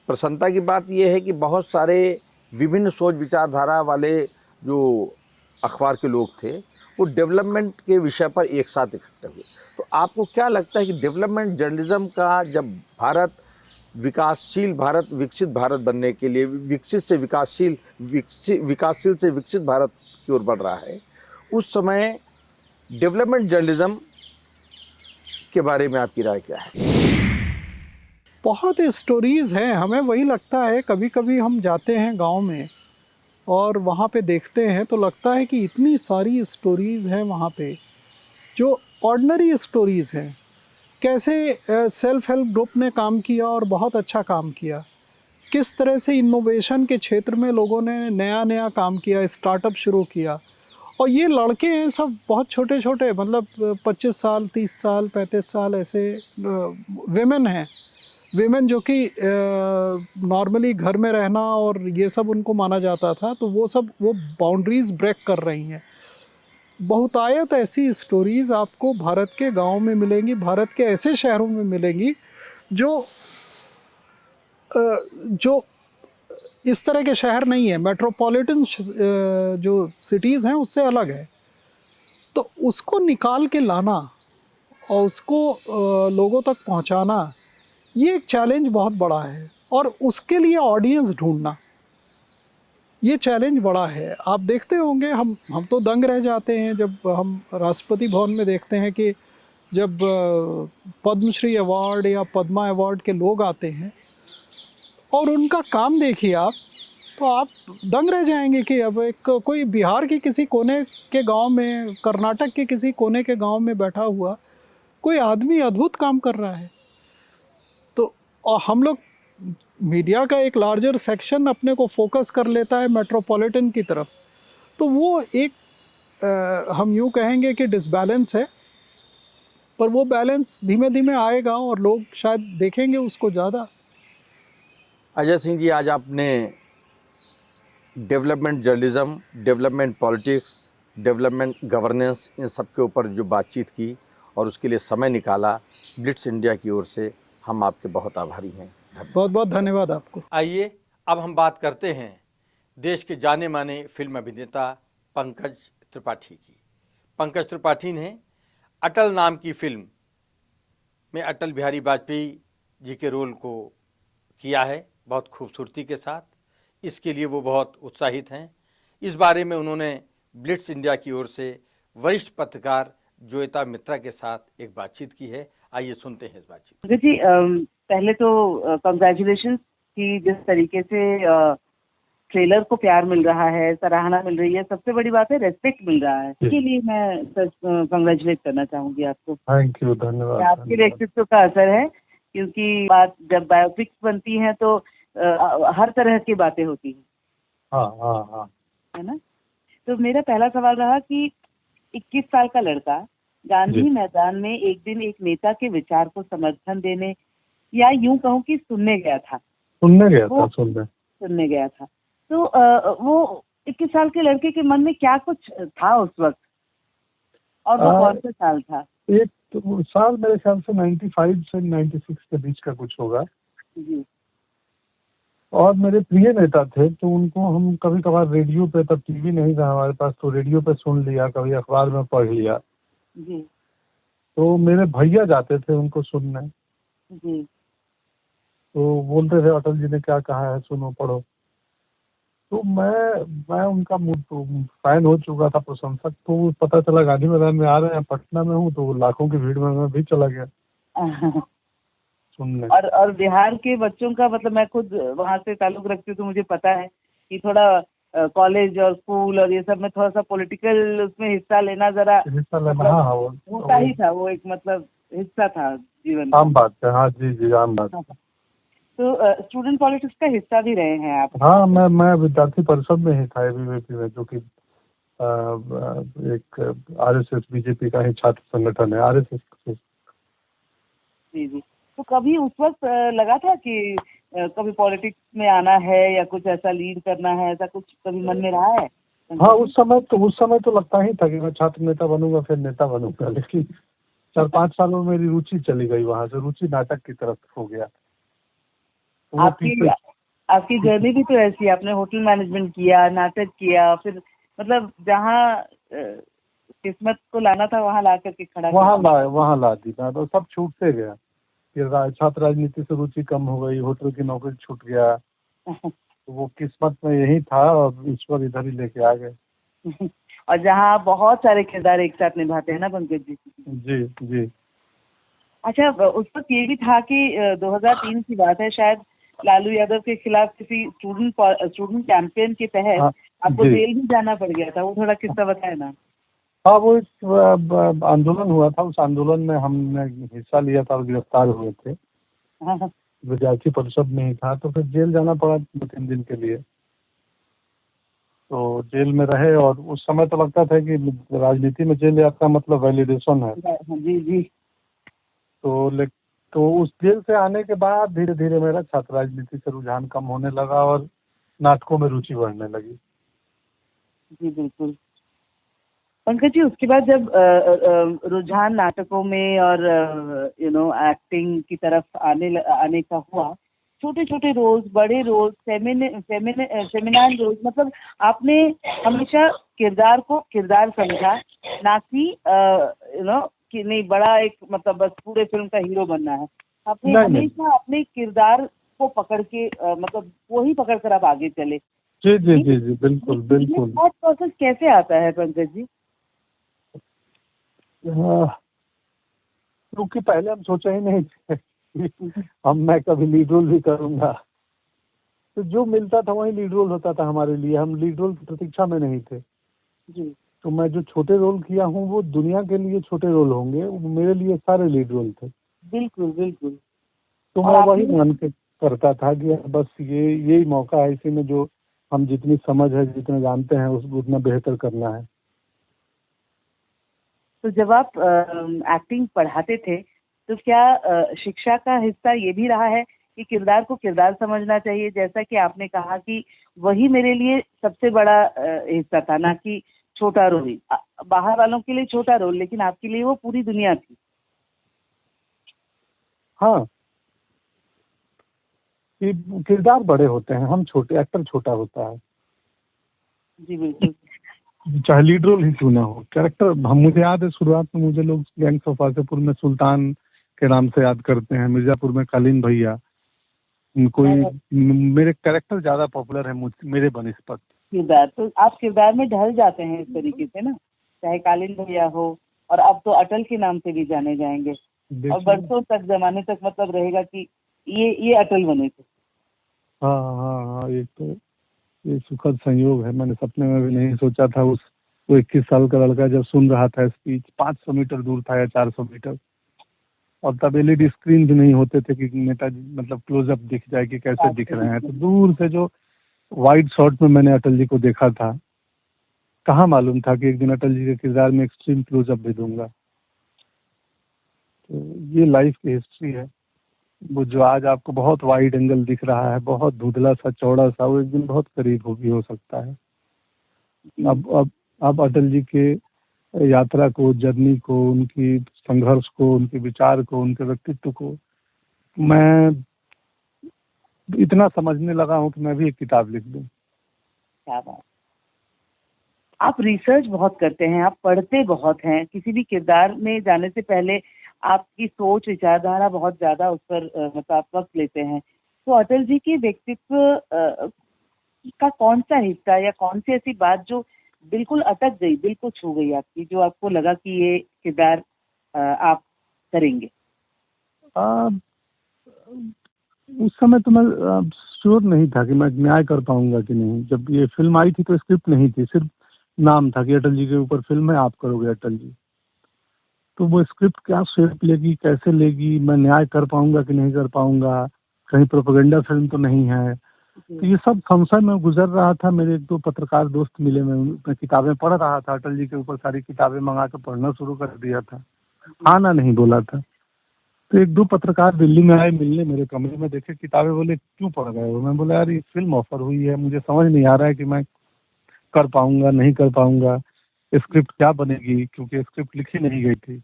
प्रसन्नता की बात यह है कि बहुत सारे विभिन्न सोच विचारधारा वाले जो अखबार के लोग थे वो डेवलपमेंट के विषय पर एक साथ इकट्ठे हुए। तो आपको क्या लगता है कि डेवलपमेंट जर्नलिज्म का जब भारत विकासशील भारत, विकसित भारत बनने के लिए, विकसित से विकासशील, विकासशील से विकसित भारत की ओर बढ़ रहा है, उस समय डेवलपमेंट जर्नलिज्म के बारे में आपकी राय क्या है? बहुत स्टोरीज़ हैं। हमें वही लगता है, कभी कभी हम जाते हैं गांव में और वहाँ पे देखते हैं तो लगता है कि इतनी सारी स्टोरीज़ हैं वहाँ पे, जो ऑर्डिनरी स्टोरीज़ हैं। कैसे सेल्फ हेल्प ग्रुप ने काम किया और बहुत अच्छा काम किया, किस तरह से इनोवेशन के क्षेत्र में लोगों ने नया नया काम किया, स्टार्टअप शुरू किया। और ये लड़के हैं सब बहुत छोटे छोटे, मतलब 25 साल, 30 साल, 35 साल, ऐसे विमेन हैं। विमेन जो कि नॉर्मली घर में रहना और ये सब उनको माना जाता था, तो वो बाउंड्रीज़ ब्रेक कर रही हैं। बहुतायत ऐसी स्टोरीज़ आपको भारत के गांव में मिलेंगी, भारत के ऐसे शहरों में मिलेंगी जो इस तरह के शहर नहीं है, मेट्रोपॉलिटन जो सिटीज़ हैं उससे अलग है। तो उसको निकाल के लाना और उसको लोगों तक पहुंचाना, ये एक चैलेंज बहुत बड़ा है, और उसके लिए ऑडियंस ढूंढना, ये चैलेंज बड़ा है। आप देखते होंगे, हम तो दंग रह जाते हैं जब हम राष्ट्रपति भवन में देखते हैं कि जब पद्मश्री अवार्ड या पद्मा अवार्ड के लोग आते हैं और उनका काम देखिए आप, तो आप दंग रह जाएंगे कि अब एक कोई बिहार के किसी कोने के गांव में, कर्नाटक के किसी कोने के गांव में बैठा हुआ कोई आदमी अद्भुत काम कर रहा है। तो और हम लोग, मीडिया का एक लार्जर सेक्शन अपने को फोकस कर लेता है मेट्रोपॉलिटन की तरफ, तो वो एक हम यूँ कहेंगे कि डिसबैलेंस है, पर वो बैलेंस धीमे धीमे आएगा और लोग शायद देखेंगे उसको ज़्यादा। अजय सिंह जी, आज आपने development journalism, development politics, development governance, इन सब के ऊपर जो बातचीत की और उसके लिए समय निकाला, ब्लिट्स इंडिया की ओर से हम आपके बहुत आभारी हैं। धन्यवाद। बहुत बहुत धन्यवाद आपको। आइए अब हम बात करते हैं देश के जाने माने फिल्म अभिनेता पंकज त्रिपाठी की। पंकज त्रिपाठी ने अटल नाम की फिल्म में अटल बिहारी वाजपेयी जी के रोल को किया है बहुत खूबसूरती के साथ। इसके लिए वो बहुत उत्साहित हैं। इस बारे में उन्होंने ब्लिट्स इंडिया की ओर से वरिष्ठ पत्रकार जोयता मित्रा के साथ एक बातचीत की है। आइए सुनते हैं इस बातचीत। जी, पहले तो कंग्रेचुलेशन कि जिस तरीके से ट्रेलर को प्यार मिल रहा है, सराहना मिल रही है, सबसे बड़ी बात है रेस्पेक्ट मिल रहा है। इसके लिए मैं कंग्रेचुलेट करना चाहूंगी आपको। थैंक यू, धन्यवाद। आपके व्यक्तित्व का असर है, क्योंकि बात जब बायोपिक्स बनती हैं तो हर तरह की बातें होती हैं। हाँ हाँ हाँ, है ना। तो मेरा पहला सवाल रहा कि 21 साल का लड़का गांधी मैदान में एक दिन एक नेता के विचार को समर्थन देने, या यूं कहूं कि सुनने गया था। सुनने गया था। तो वो 21 साल के लड़के के मन में क्या कुछ था उस वक्त, और वो कौन सा साल था? एक तो साल मेरे ख्याल से 95 से 96 के बीच का कुछ होगा जी। और मेरे प्रिय नेता थे, तो उनको हम कभी कभार रेडियो पे, तब टीवी नहीं था हमारे पास, तो रेडियो पे सुन लिया, कभी अखबार में पढ़ लिया। जी। तो मेरे भैया जाते थे उनको सुनने। जी। तो बोलते थे अटल जी ने क्या कहा है, सुनो पढ़ो। तो मैं उनका फैन हो चुका था, प्रशंसक। तो पता चला गांधी मैदान में आ रहे हैं, पटना में हूँ, तो लाखों की भीड़ में मैं भी चला गया सुनने। और बिहार के बच्चों का, मतलब मैं खुद वहाँ से ताल्लुक रखती हूँ, तो मुझे पता है कि थोड़ा कॉलेज और स्कूल और ये सब में थोड़ा सा पॉलिटिकल उसमें हिस्सा लेना जरा होता ही था। वो एक मतलब हिस्सा था जीवन, आम बात है। हाँ जी जी, आम बात। तो स्टूडेंट पॉलिटिक्स का हिस्सा भी रहे हैं आप? हाँ, मैं विद्यार्थी परिषद में ही था, एबीवीपी में, जो कि एक आरएसएस बीजेपी का ही छात्र संगठन है, आरएसएस। जी जी। तो कभी उस वक्त लगा था कि कभी पॉलिटिक्स में आना है या कुछ ऐसा लीड करना है, ऐसा कुछ कभी मन में रहा है? हाँ, उस समय तो लगता ही था कि मैं छात्र नेता बनूंगा, फिर नेता बनूंगा, लेकिन 4-5 सालों में मेरी रुचि चली गई, वहाँ से रुचि नाटक की तरफ हो गया। आपकी जर्नी भी तो ऐसी है, आपने होटल मैनेजमेंट किया, नाटक किया, फिर मतलब जहाँ किस्मत को लाना था वहाँ ला करके खड़ा, वहाँ ला दी था, तो सब छूटते गया। फिर छात्र राजनीति से रुचि कम हो गई, होटल की नौकरी छूट गया। तो वो किस्मत में यही था और ईश्वर इधर ही लेके आ गए। और जहाँ आप बहुत सारे किरदार एक साथ निभाते हैं ना पंकज जी। जी जी। अच्छा, उस वक्त ये भी था कि 2003 की बात है, शायद लालू यादव के खिलाफ किसी स्टूडेंट कैंपेन के तहत आपको जेल भी जाना पड़ गया था। वो थोड़ा किस्सा बताए ना। हाँ, वो एक आंदोलन हुआ था, उस आंदोलन में हमने हिस्सा लिया था और गिरफ्तार हुए थे। हाँ। विद्यार्थी परिषद में ही था, तो फिर जेल जाना पड़ा 2-3 दिन के लिए। तो जेल में रहे, और उस समय तो लगता था कि राजनीति में जेल जाता मतलब वैलिडेशन है। जी जी। तो उस जेल से आने के बाद धीरे धीरे मेरा छात्र राजनीति से रुझान कम होने लगा और नाटकों में रुचि बढ़ने लगी। जी बिल्कुल पंकज जी, उसके बाद जब रुझान नाटकों में और एक्टिंग की तरफ आने का हुआ, छोटे छोटे रोल्स, बड़े रोल्स, फेमिनाइन रोल्स, मतलब आपने हमेशा किरदार को किरदार समझा, ना कि कि नहीं बड़ा एक मतलब बस पूरे फिल्म का हीरो बनना है। आपने नहीं। हमेशा अपने किरदार को पकड़ के मतलब वही पकड़ कर आप आगे चले। जी जी जी जी, बिल्कुल बिल्कुल। थॉट प्रोसेस कैसे आता है पंकज जी? क्योंकि पहले हम सोचा ही नहीं थे कि मैं कभी लीड रोल भी करूंगा, तो जो मिलता था वही लीड रोल होता था हमारे लिए। हम लीड रोल की प्रतीक्षा में नहीं थे जी तो मैं जो छोटे रोल किया हूँ वो दुनिया के लिए छोटे रोल होंगे, वो मेरे लिए सारे लीड रोल थे। बिल्कुल बिल्कुल। तो और मैं वही आपने मान के करता था कि बस यही मौका है, इसी में जो हम जितनी समझ है, जितना जानते हैं, उसको उतना बेहतर करना है। तो जब आप एक्टिंग पढ़ाते थे तो क्या शिक्षा का हिस्सा ये भी रहा है कि किरदार को किरदार समझना चाहिए, जैसा कि आपने कहा कि वही मेरे लिए सबसे बड़ा हिस्सा था, ना कि छोटा रोल। बाहर वालों के लिए छोटा रोल, लेकिन आपके लिए वो पूरी दुनिया थी। हाँ, कि किरदार बड़े होते हैं, हम छोटे, एक्टर छोटा होता है। जी बिल्कुल। चाहे लीड रोल ही क्यों ना हो, कैरेक्टर। हम, मुझे याद है शुरुआत में मुझे लोग गैंग्स ऑफ वासेपुर में सुल्तान के नाम से याद करते हैं, मिर्जापुर में कालीन भैया। कोई मेरे कैरेक्टर ज्यादा पॉपुलर है मेरे बनिस्पत। किरदार तो आप किरदार में ढल जाते हैं इस तरीके से ना, चाहे कालीन भैया हो, और अब तो अटल के नाम से भी जाने जाएंगे, और बरसों तक, जमाने तक मतलब रहेगा कि ये अटल बने थे। हाँ हाँ हाँ, ये सुखद संयोग है। मैंने सपने में भी नहीं सोचा था। वो 21 साल का लड़का जब सुन रहा था स्पीच, 500 मीटर दूर था या 400 मीटर, और तब एलईडी स्क्रीन भी नहीं होते थे कि नेताजी मतलब क्लोजअप दिख जाए कि कैसे दिख रहे हैं। तो दूर से जो वाइड शॉट में मैंने अटल जी को देखा था, कहाँ मालूम था कि एक दिन अटल जी के किरदार में एक्सट्रीम क्लोजअप भी दूंगा। तो ये लाइफ की हिस्ट्री है। वो जो आज आपको बहुत वाइड एंगल दिख रहा है, बहुत धुंधला सा, चौड़ा सा, वो एक दिन बहुत करीब भी हो सकता है। अब अटल जी के यात्रा को, जर्नी को, उनकी संघर्ष को, उनके विचार को, उनके व्यक्तित्व को मैं इतना समझने लगा हूँ कि मैं भी एक किताब लिख दूँ। क्या बात। आप रिसर्च बहुत करते हैं, आप पढ़ते बहुत हैं, किसी भी किरदार में जाने से पहले आपकी सोच विचारधारा बहुत ज्यादा उस पर मतलब आप वक्त लेते हैं। तो अटल जी के व्यक्तित्व का कौन सा हिस्सा या कौन सी ऐसी बात जो बिल्कुल अटक गई, दिल को छू गई आपकी, जो आपको लगा कि ये किरदार आप करेंगे? उस समय तो मैं श्योर नहीं था कि मैं न्याय कर पाऊंगा कि नहीं। जब ये फिल्म आई थी तो स्क्रिप्ट नहीं थी, सिर्फ नाम था कि अटल जी के ऊपर फिल्म है, आप करोगे अटल जी। तो वो स्क्रिप्ट क्या शेप लेगी, कैसे लेगी, मैं न्याय कर पाऊंगा कि नहीं कर पाऊंगा, कहीं प्रोपेगेंडा फिल्म तो नहीं है। तो ये सब संशय में गुजर रहा था। मेरे एक दो पत्रकार दोस्त मिले, मैं किताबें पढ़ रहा था, अटल जी के ऊपर सारी किताबें मंगा कर पढ़ना शुरू कर दिया था। हाँ ना नहीं बोला था। तो एक दो पत्रकार दिल्ली में आए मिलने, मेरे कमरे में देखे किताबें, बोले क्यों पढ़ रहे हो? मैं बोला यार ये फिल्म ऑफर हुई है, मुझे समझ नहीं आ रहा है कि मैं कर पाऊंगा नहीं कर पाऊंगा, स्क्रिप्ट क्या बनेगी, क्योंकि स्क्रिप्ट लिखी नहीं गई थी।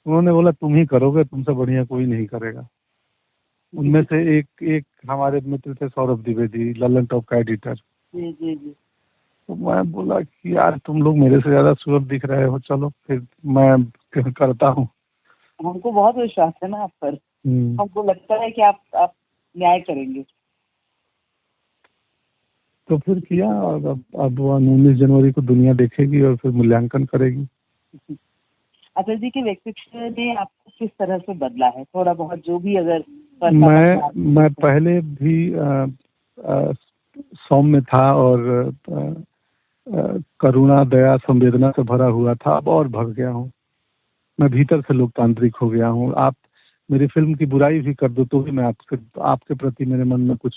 उन्होंने बोला तुम ही करोगे, तुमसे बढ़िया कोई नहीं करेगा। उनमें से एक हमारे मित्र थे सौरभ द्विवेदी, लल्लन टॉप का एडिटर। जी जी जी। तो मैं बोला कि यार तुम लोग मेरे से ज्यादा श्योर दिख रहे हो, चलो फिर मैं करता हूँ। हमको बहुत विश्वास है ना आप पर, हमको लगता है कि आप न्याय करेंगे। तो फिर किया, और अब 19 जनवरी को दुनिया देखेगी और फिर मूल्यांकन करेगी। अटल जी के व्यक्तित्व ने आपको किस तरह से बदला है, थोड़ा बहुत जो भी अगर मैं पहले भी सौम्य था और करुणा, दया, संवेदना से भरा हुआ था। अब और भर गया हूँ। मैं भीतर से लोकतांत्रिक हो गया हूँ। आप मेरी फिल्म की बुराई भी कर दो तो भी मैं आपके प्रति मेरे मन में कुछ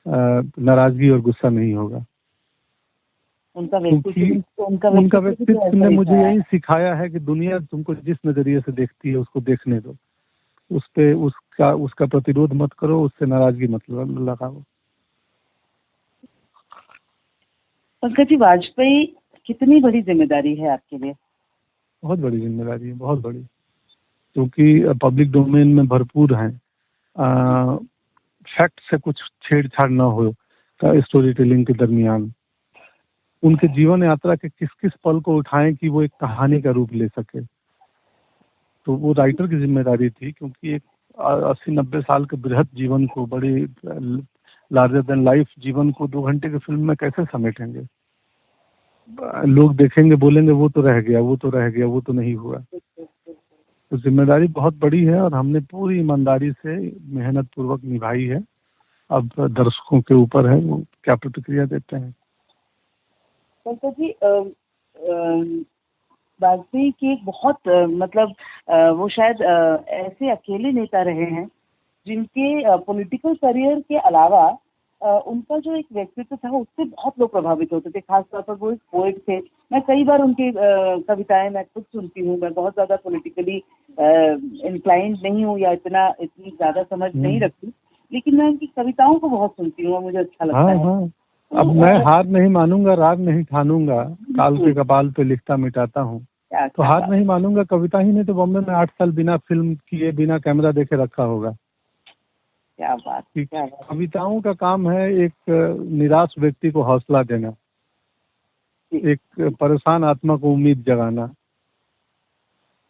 नाराजगी और गुस्सा नहीं होगा। उनका व्यक्तित्व ने मुझे यही सिखाया है कि दुनिया तुमको जिस नजरिए से देखती है उसको देखने दो, उस पे उसका प्रतिरोध मत करो, उससे नाराजगी मत लगाओ। पंकज जी, वाजपेयी कितनी बड़ी जिम्मेदारी है आपके लिए? बहुत बड़ी जिम्मेदारी है, बहुत बड़ी, क्योंकि पब्लिक डोमेन में भरपूर हैं। फैक्ट से कुछ छेड़छाड़ ना हो स्टोरी टेलिंग के दरमियान। उनके जीवन यात्रा के किस किस पल को उठाएं कि वो एक कहानी का रूप ले सके। तो वो राइटर की जिम्मेदारी थी, क्योंकि एक 80-90 साल के बृहद जीवन को, बड़ी लार्जर देन लाइफ जीवन को 2 घंटे की फिल्म में कैसे समेटेंगे। लोग देखेंगे, बोलेंगे वो तो रह गया, वो तो रह गया, वो तो नहीं हुआ। तो जिम्मेदारी बहुत बड़ी है और हमने पूरी ईमानदारी से मेहनत पूर्वक निभाई है। अब दर्शकों के ऊपर है वो क्या प्रतिक्रिया देते हैं। पंकज जी, वाजपेयी की एक बहुत मतलब वो शायद ऐसे अकेले नेता रहे हैं जिनके पॉलिटिकल करियर के अलावा उनका जो एक व्यक्तित्व था उससे बहुत लोग प्रभावित होते थे। खासतौर पर वो एक पोएट थे। मैं कई बार उनकी कविताएं मैं खुद सुनती हूँ। मैं बहुत ज़्यादा पॉलिटिकली इंक्लाइंड नहीं हूँ या इतनी ज़्यादा समझ नहीं रखती, लेकिन मैं उनकी कविताओं को बहुत सुनती हूँ और मुझे अच्छा लगता है। हाँ। अब मैं हार नहीं मानूंगा, राग नहीं ठानूंगा, काल के कपाल पे लिखता मिटाता हूँ। तो हार नहीं मानूंगा कविता ही ने तो बॉम्बे में 8 साल बिना फिल्म किए, बिना कैमरा देखे रखा होगा। क्या बात। कविताओं का काम है एक निराश व्यक्ति को हौसला देना, एक परेशान आत्मा को उम्मीद जगाना।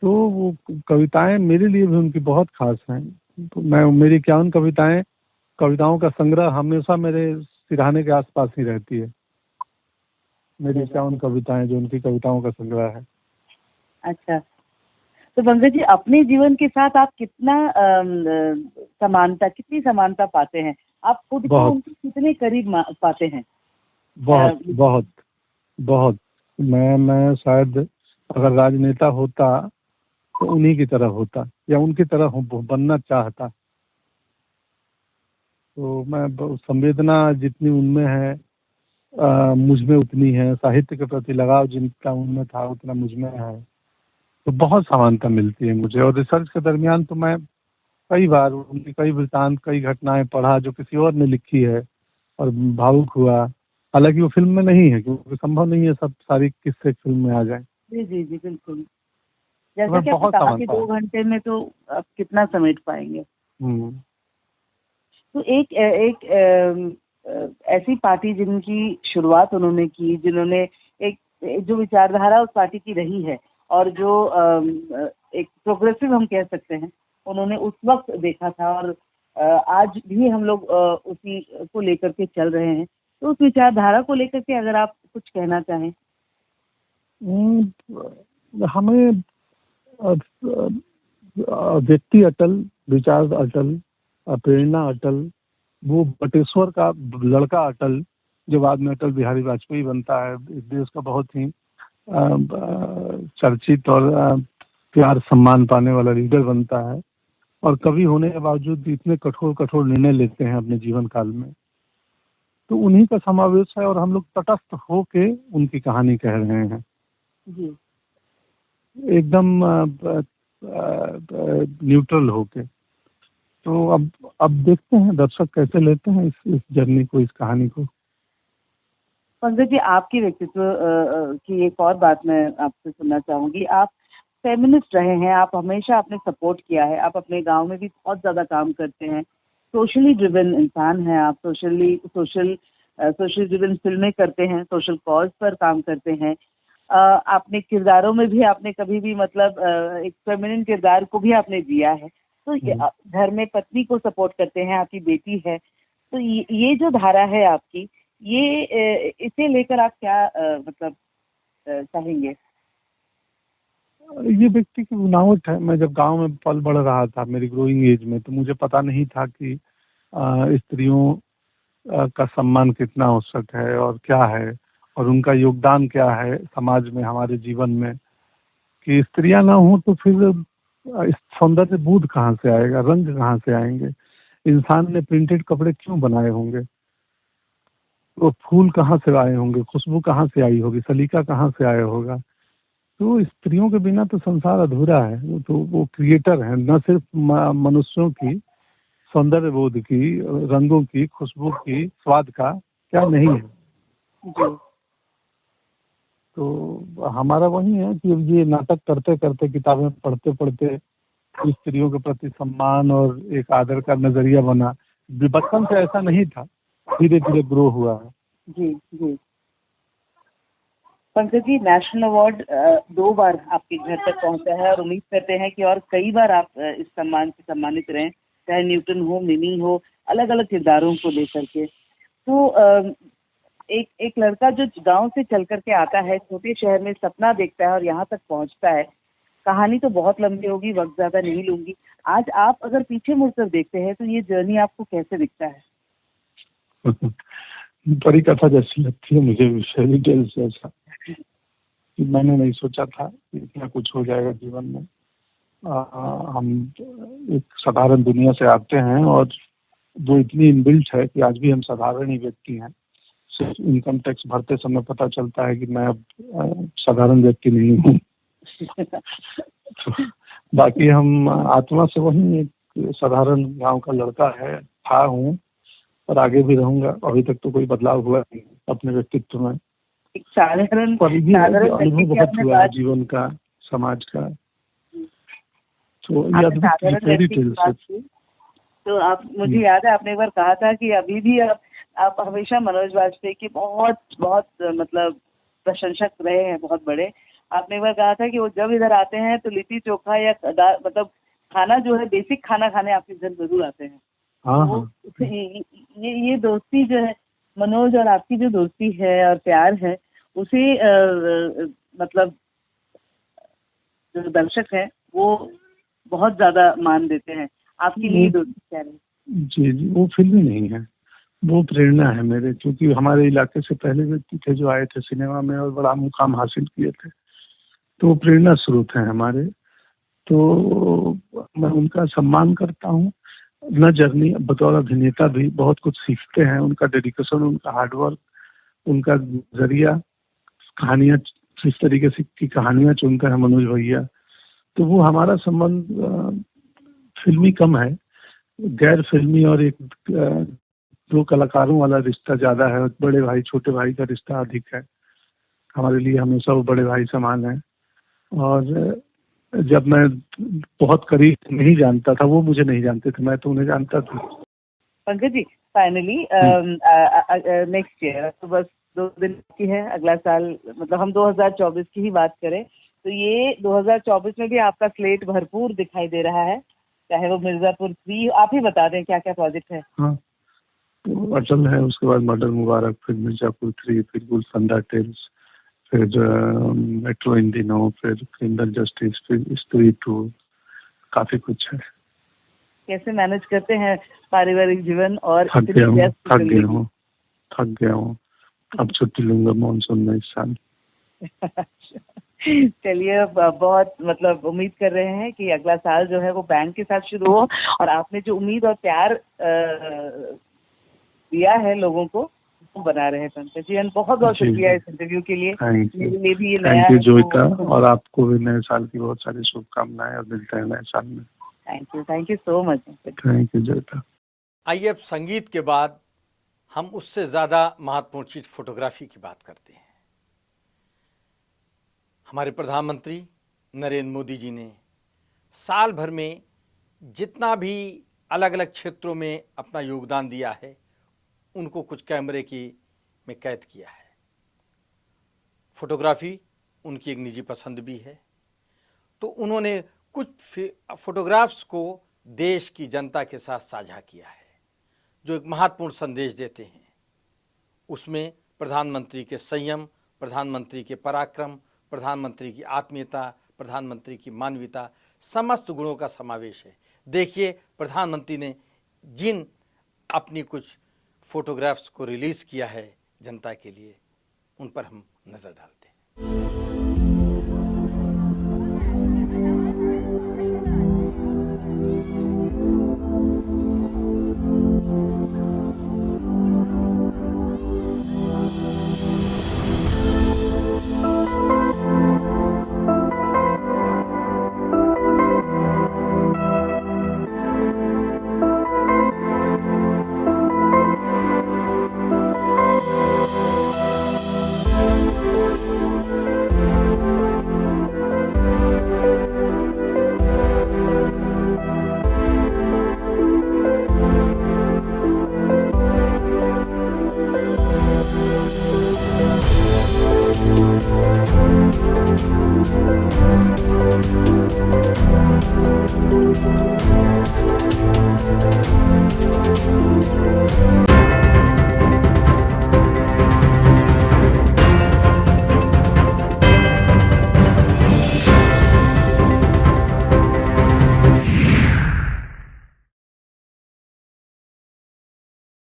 तो वो कविताएं मेरे लिए भी उनकी बहुत खास हैं। तो मेरी क्या उन कविताओं का संग्रह हमेशा मेरे सिरहाने के आसपास ही रहती है। मेरी क्या उन कविताएं जो उनकी कविताओं का संग्रह है। अच्छा, तो पंकज जी, अपने जीवन के साथ आप कितनी समानता पाते हैं? आप खुद को उनके कितने करीब पाते हैं? बहुत। मैं शायद अगर राजनेता होता तो उन्हीं की तरह होता या उनकी तरह बनना चाहता। तो मैं संवेदना जितनी उनमें है मुझ में उतनी है। साहित्य के प्रति लगाव जिनका उनमें था उतना मुझ में है। तो बहुत समानता मिलती है मुझे। और रिसर्च के दरमियान तो मैं कई बार उनकी कई वृत्तांत, कई घटनाएं पढ़ा जो किसी और ने लिखी है और भावुक हुआ। हालांकि वो फिल्म में नहीं है, क्योंकि संभव नहीं है सब सारी किस्से फिल्म में आ जाए। जी बिल्कुल। जैसे कि आप कहा कि 2 घंटे में तो आप कितना समेट पाएंगे। तो एक ऐसी पार्टी जिनकी शुरुआत उन्होंने की, जिन्होंने एक जो विचारधारा उस पार्टी की रही है और जो एक प्रोग्रेसिव हम कह सकते हैं, उन्होंने उस वक्त देखा था और आज भी हम लोग उसी को लेकर के चल रहे हैं। तो उस विचारधारा को लेकर के अगर आप कुछ कहना चाहें। हमें व्यक्ति अटल, विचार अटल, प्रेरणा अटल, वो बटेश्वर का लड़का अटल जो बाद में अटल बिहारी वाजपेयी बनता है, इस देश का बहुत ही चर्चित और प्यार सम्मान पाने वाला लीडर बनता है और कवि होने के बावजूद इतने कठोर निर्णय लेते हैं अपने जीवन काल में। तो उन्हीं का समावेश है और हम लोग तटस्थ होके उनकी कहानी कह रहे हैं जी। एकदम न्यूट्रल होके। तो अब देखते हैं दर्शक कैसे लेते हैं इस जर्नी को, इस कहानी को। पंकज जी, आपके व्यक्तित्व की एक और बात मैं आपसे सुनना चाहूंगी। आप फेमिनिस्ट रहे हैं, आप हमेशा आपने सपोर्ट किया है, आप अपने गांव में भी बहुत ज्यादा काम करते हैं, सोशली ड्रिवन इंसान हैं आप, सोशल ड्रिवन फिल्में करते हैं, सोशल कॉज पर काम करते हैं। आपने किरदारों में भी आपने कभी भी मतलब एक फेमिनिन किरदार को भी आपने जिया है। तो घर में पत्नी को सपोर्ट करते हैं, आपकी बेटी है, तो ये जो धारा है आपकी, ये इसे लेकर आप क्या मतलब चाहेंगे? ये व्यक्ति की बनावट है। मैं जब गांव में पल बढ़ रहा था मेरी ग्रोइंग एज में, तो मुझे पता नहीं था कि स्त्रियों का सम्मान कितना आवश्यक है और क्या है और उनका योगदान क्या है समाज में, हमारे जीवन में। कि स्त्रियां ना हो तो फिर सौंदर्य बोध कहाँ से आएगा, रंग कहाँ से आएंगे, इंसान ने प्रिंटेड कपड़े क्यों बनाए होंगे, वो फूल कहाँ से आए होंगे, खुशबू कहाँ से आई होगी, सलीका कहाँ से आया होगा। तो स्त्रियों के बिना तो संसार अधूरा है। वो क्रिएटर है, न सिर्फ मनुष्यों की सौंदर्य बोध की, रंगों की, खुशबू की, स्वाद का क्या नहीं है। तो हमारा वही है कि ये नाटक करते करते, किताबें पढ़ते पढ़ते स्त्रियों के प्रति सम्मान और एक आदर का नजरिया बना। बचपन से ऐसा नहीं था, धीरे धीरे ग्रो हुआ है। जी जी। पंकज जी, नेशनल अवार्ड 2 बार आपके घर तक पहुंचा है और उम्मीद करते हैं कि और कई बार आप इस सम्मान से सम्मानित रहें, चाहे न्यूटन हो, मिनी हो, अलग अलग किरदारों को लेकर के। तो एक लड़का जो गांव से चल करके आता है, छोटे शहर में सपना देखता है और यहाँ तक पहुंचता है, कहानी तो बहुत लंबी होगी, वक्त ज्यादा नहीं लूंगी। आज आप अगर पीछे मुड़कर देखते हैं तो ये जर्नी आपको कैसे दिखता है? बड़ी कथा जैसी लगती है मुझे, फेरी टेल जैसा, कि मैंने नहीं सोचा था कि इतना कुछ हो जाएगा जीवन में। हम एक साधारण दुनिया से आते हैं और वो इतनी इनबिल्ट है कि आज भी हम साधारण ही व्यक्ति हैं। सिर्फ इनकम टैक्स भरते समय पता चलता है कि मैं अब साधारण व्यक्ति नहीं हूँ। तो बाकी हम आत्मा से वही एक साधारण गांव का लड़का हूँ और आगे भी रहूंगा। अभी तक तो कोई बदलाव हुआ नहीं अपने व्यक्तित्व में। एक साधारण अनुभव बहुत हुआ है जीवन का, समाज का। तो तो आप, मुझे याद है आपने एक बार कहा था कि अभी भी आप हमेशा मनोज वाजपेयी की बहुत बहुत मतलब प्रशंसक रहे हैं, बहुत बड़े। आपने एक बार कहा था कि वो जब इधर आते हैं तो लिट्टी चोखा या मतलब खाना जो है, बेसिक खाना खाने आपके घर जरूर आते हैं। हाँ। ये दोस्ती जो है मनोज और आपकी जो दोस्ती है और प्यार है, उसे मतलब जो दर्शक है वो बहुत ज्यादा मान देते हैं। आपके लिए दोस्ती क्या है? जी, वो फिल्म नहीं है, वो प्रेरणा है मेरे, क्योंकि हमारे इलाके से पहले व्यक्ति थे जो आए थे सिनेमा में और बड़ा मुकाम हासिल किए थे, तो वो प्रेरणा स्रोत है हमारे। तो मैं उनका सम्मान करता हूँ। न जर्नी बतौर अभिनेता भी बहुत कुछ सीखते हैं, उनका डेडिकेशन, उनका हार्डवर्क, उनका जरिया, कहानियाँ, जिस तरीके से की कहानियाँ चुनते हैं मनोज भैया, तो वो हमारा संबंध फिल्मी कम है, गैर फिल्मी और एक दो कलाकारों वाला रिश्ता ज्यादा है। बड़े भाई छोटे भाई का रिश्ता अधिक है हमारे लिए, हमेशा वो बड़े भाई समान है। और जब मैं बहुत करीब नहीं जानता था, वो मुझे नहीं जानते थे, मैं तो उन्हें जानता था। Pankaj ji, finally next year तो बस 2 दिन की है, अगला साल, मतलब हम 2024 की ही बात करें तो ये 2024 में भी आपका स्लेट भरपूर दिखाई दे रहा है, चाहे वो मिर्जापुर 3, आप ही बता दें क्या क्या प्रोजेक्ट है। हाँ, तो अचल है, उसके बाद मर्डर मुबारक, फिर मिर्जापुर 3, फिर गुलफंदा टेल्स, फिर मेट्रो इन दिनों, फिर क्रिमिनल जस्टिस, फिर स्त्री 2, काफी कुछ है। कैसे मैनेज करते हैं पारिवारिक जीवन और थक गया हूँ, अब छुट्टी लूंगा मानसून में इस साल। चलिए, बहुत मतलब उम्मीद कर रहे हैं कि अगला साल जो है वो बैंक के साथ शुरू हो और आपने जो उम्मीद और प्यार दिया है लोगों को वो बना रहे। पंकज जी, बहुत बहुत शुक्रिया इस इंटरव्यू के लिए। मेरे भी ये नया थैंक यू जोइता, और आपको भी नए साल की बहुत सारी शुभकामनाएं, और मिलते हैं नए साल में। Thank you so much. Thank you Joita. आइए अब संगीत के बाद हम उससे ज़्यादा महत्वपूर्ण चीज़ फोटोग्राफी की बात करते हैं। हमारे प्रधानमंत्री नरेंद्र मोदी जी ने साल भर में जितना भी अलग अलग क्षेत्रों में अपना योगदान दिया है, उनको कुछ कैमरे में कैद किया है। फोटोग्राफी उनकी एक निजी पसंद भी है, तो उन्होंने कुछ फोटोग्राफ्स को देश की जनता के साथ साझा किया है जो एक महत्वपूर्ण संदेश देते हैं। उसमें प्रधानमंत्री के संयम, प्रधानमंत्री के पराक्रम, प्रधानमंत्री की आत्मीयता, प्रधानमंत्री की मानवीयता, समस्त गुणों का समावेश है। देखिए प्रधानमंत्री ने जिन अपनी कुछ फोटोग्राफ्स को रिलीज़ किया है जनता के लिए, उन पर हम नज़र डालते हैं।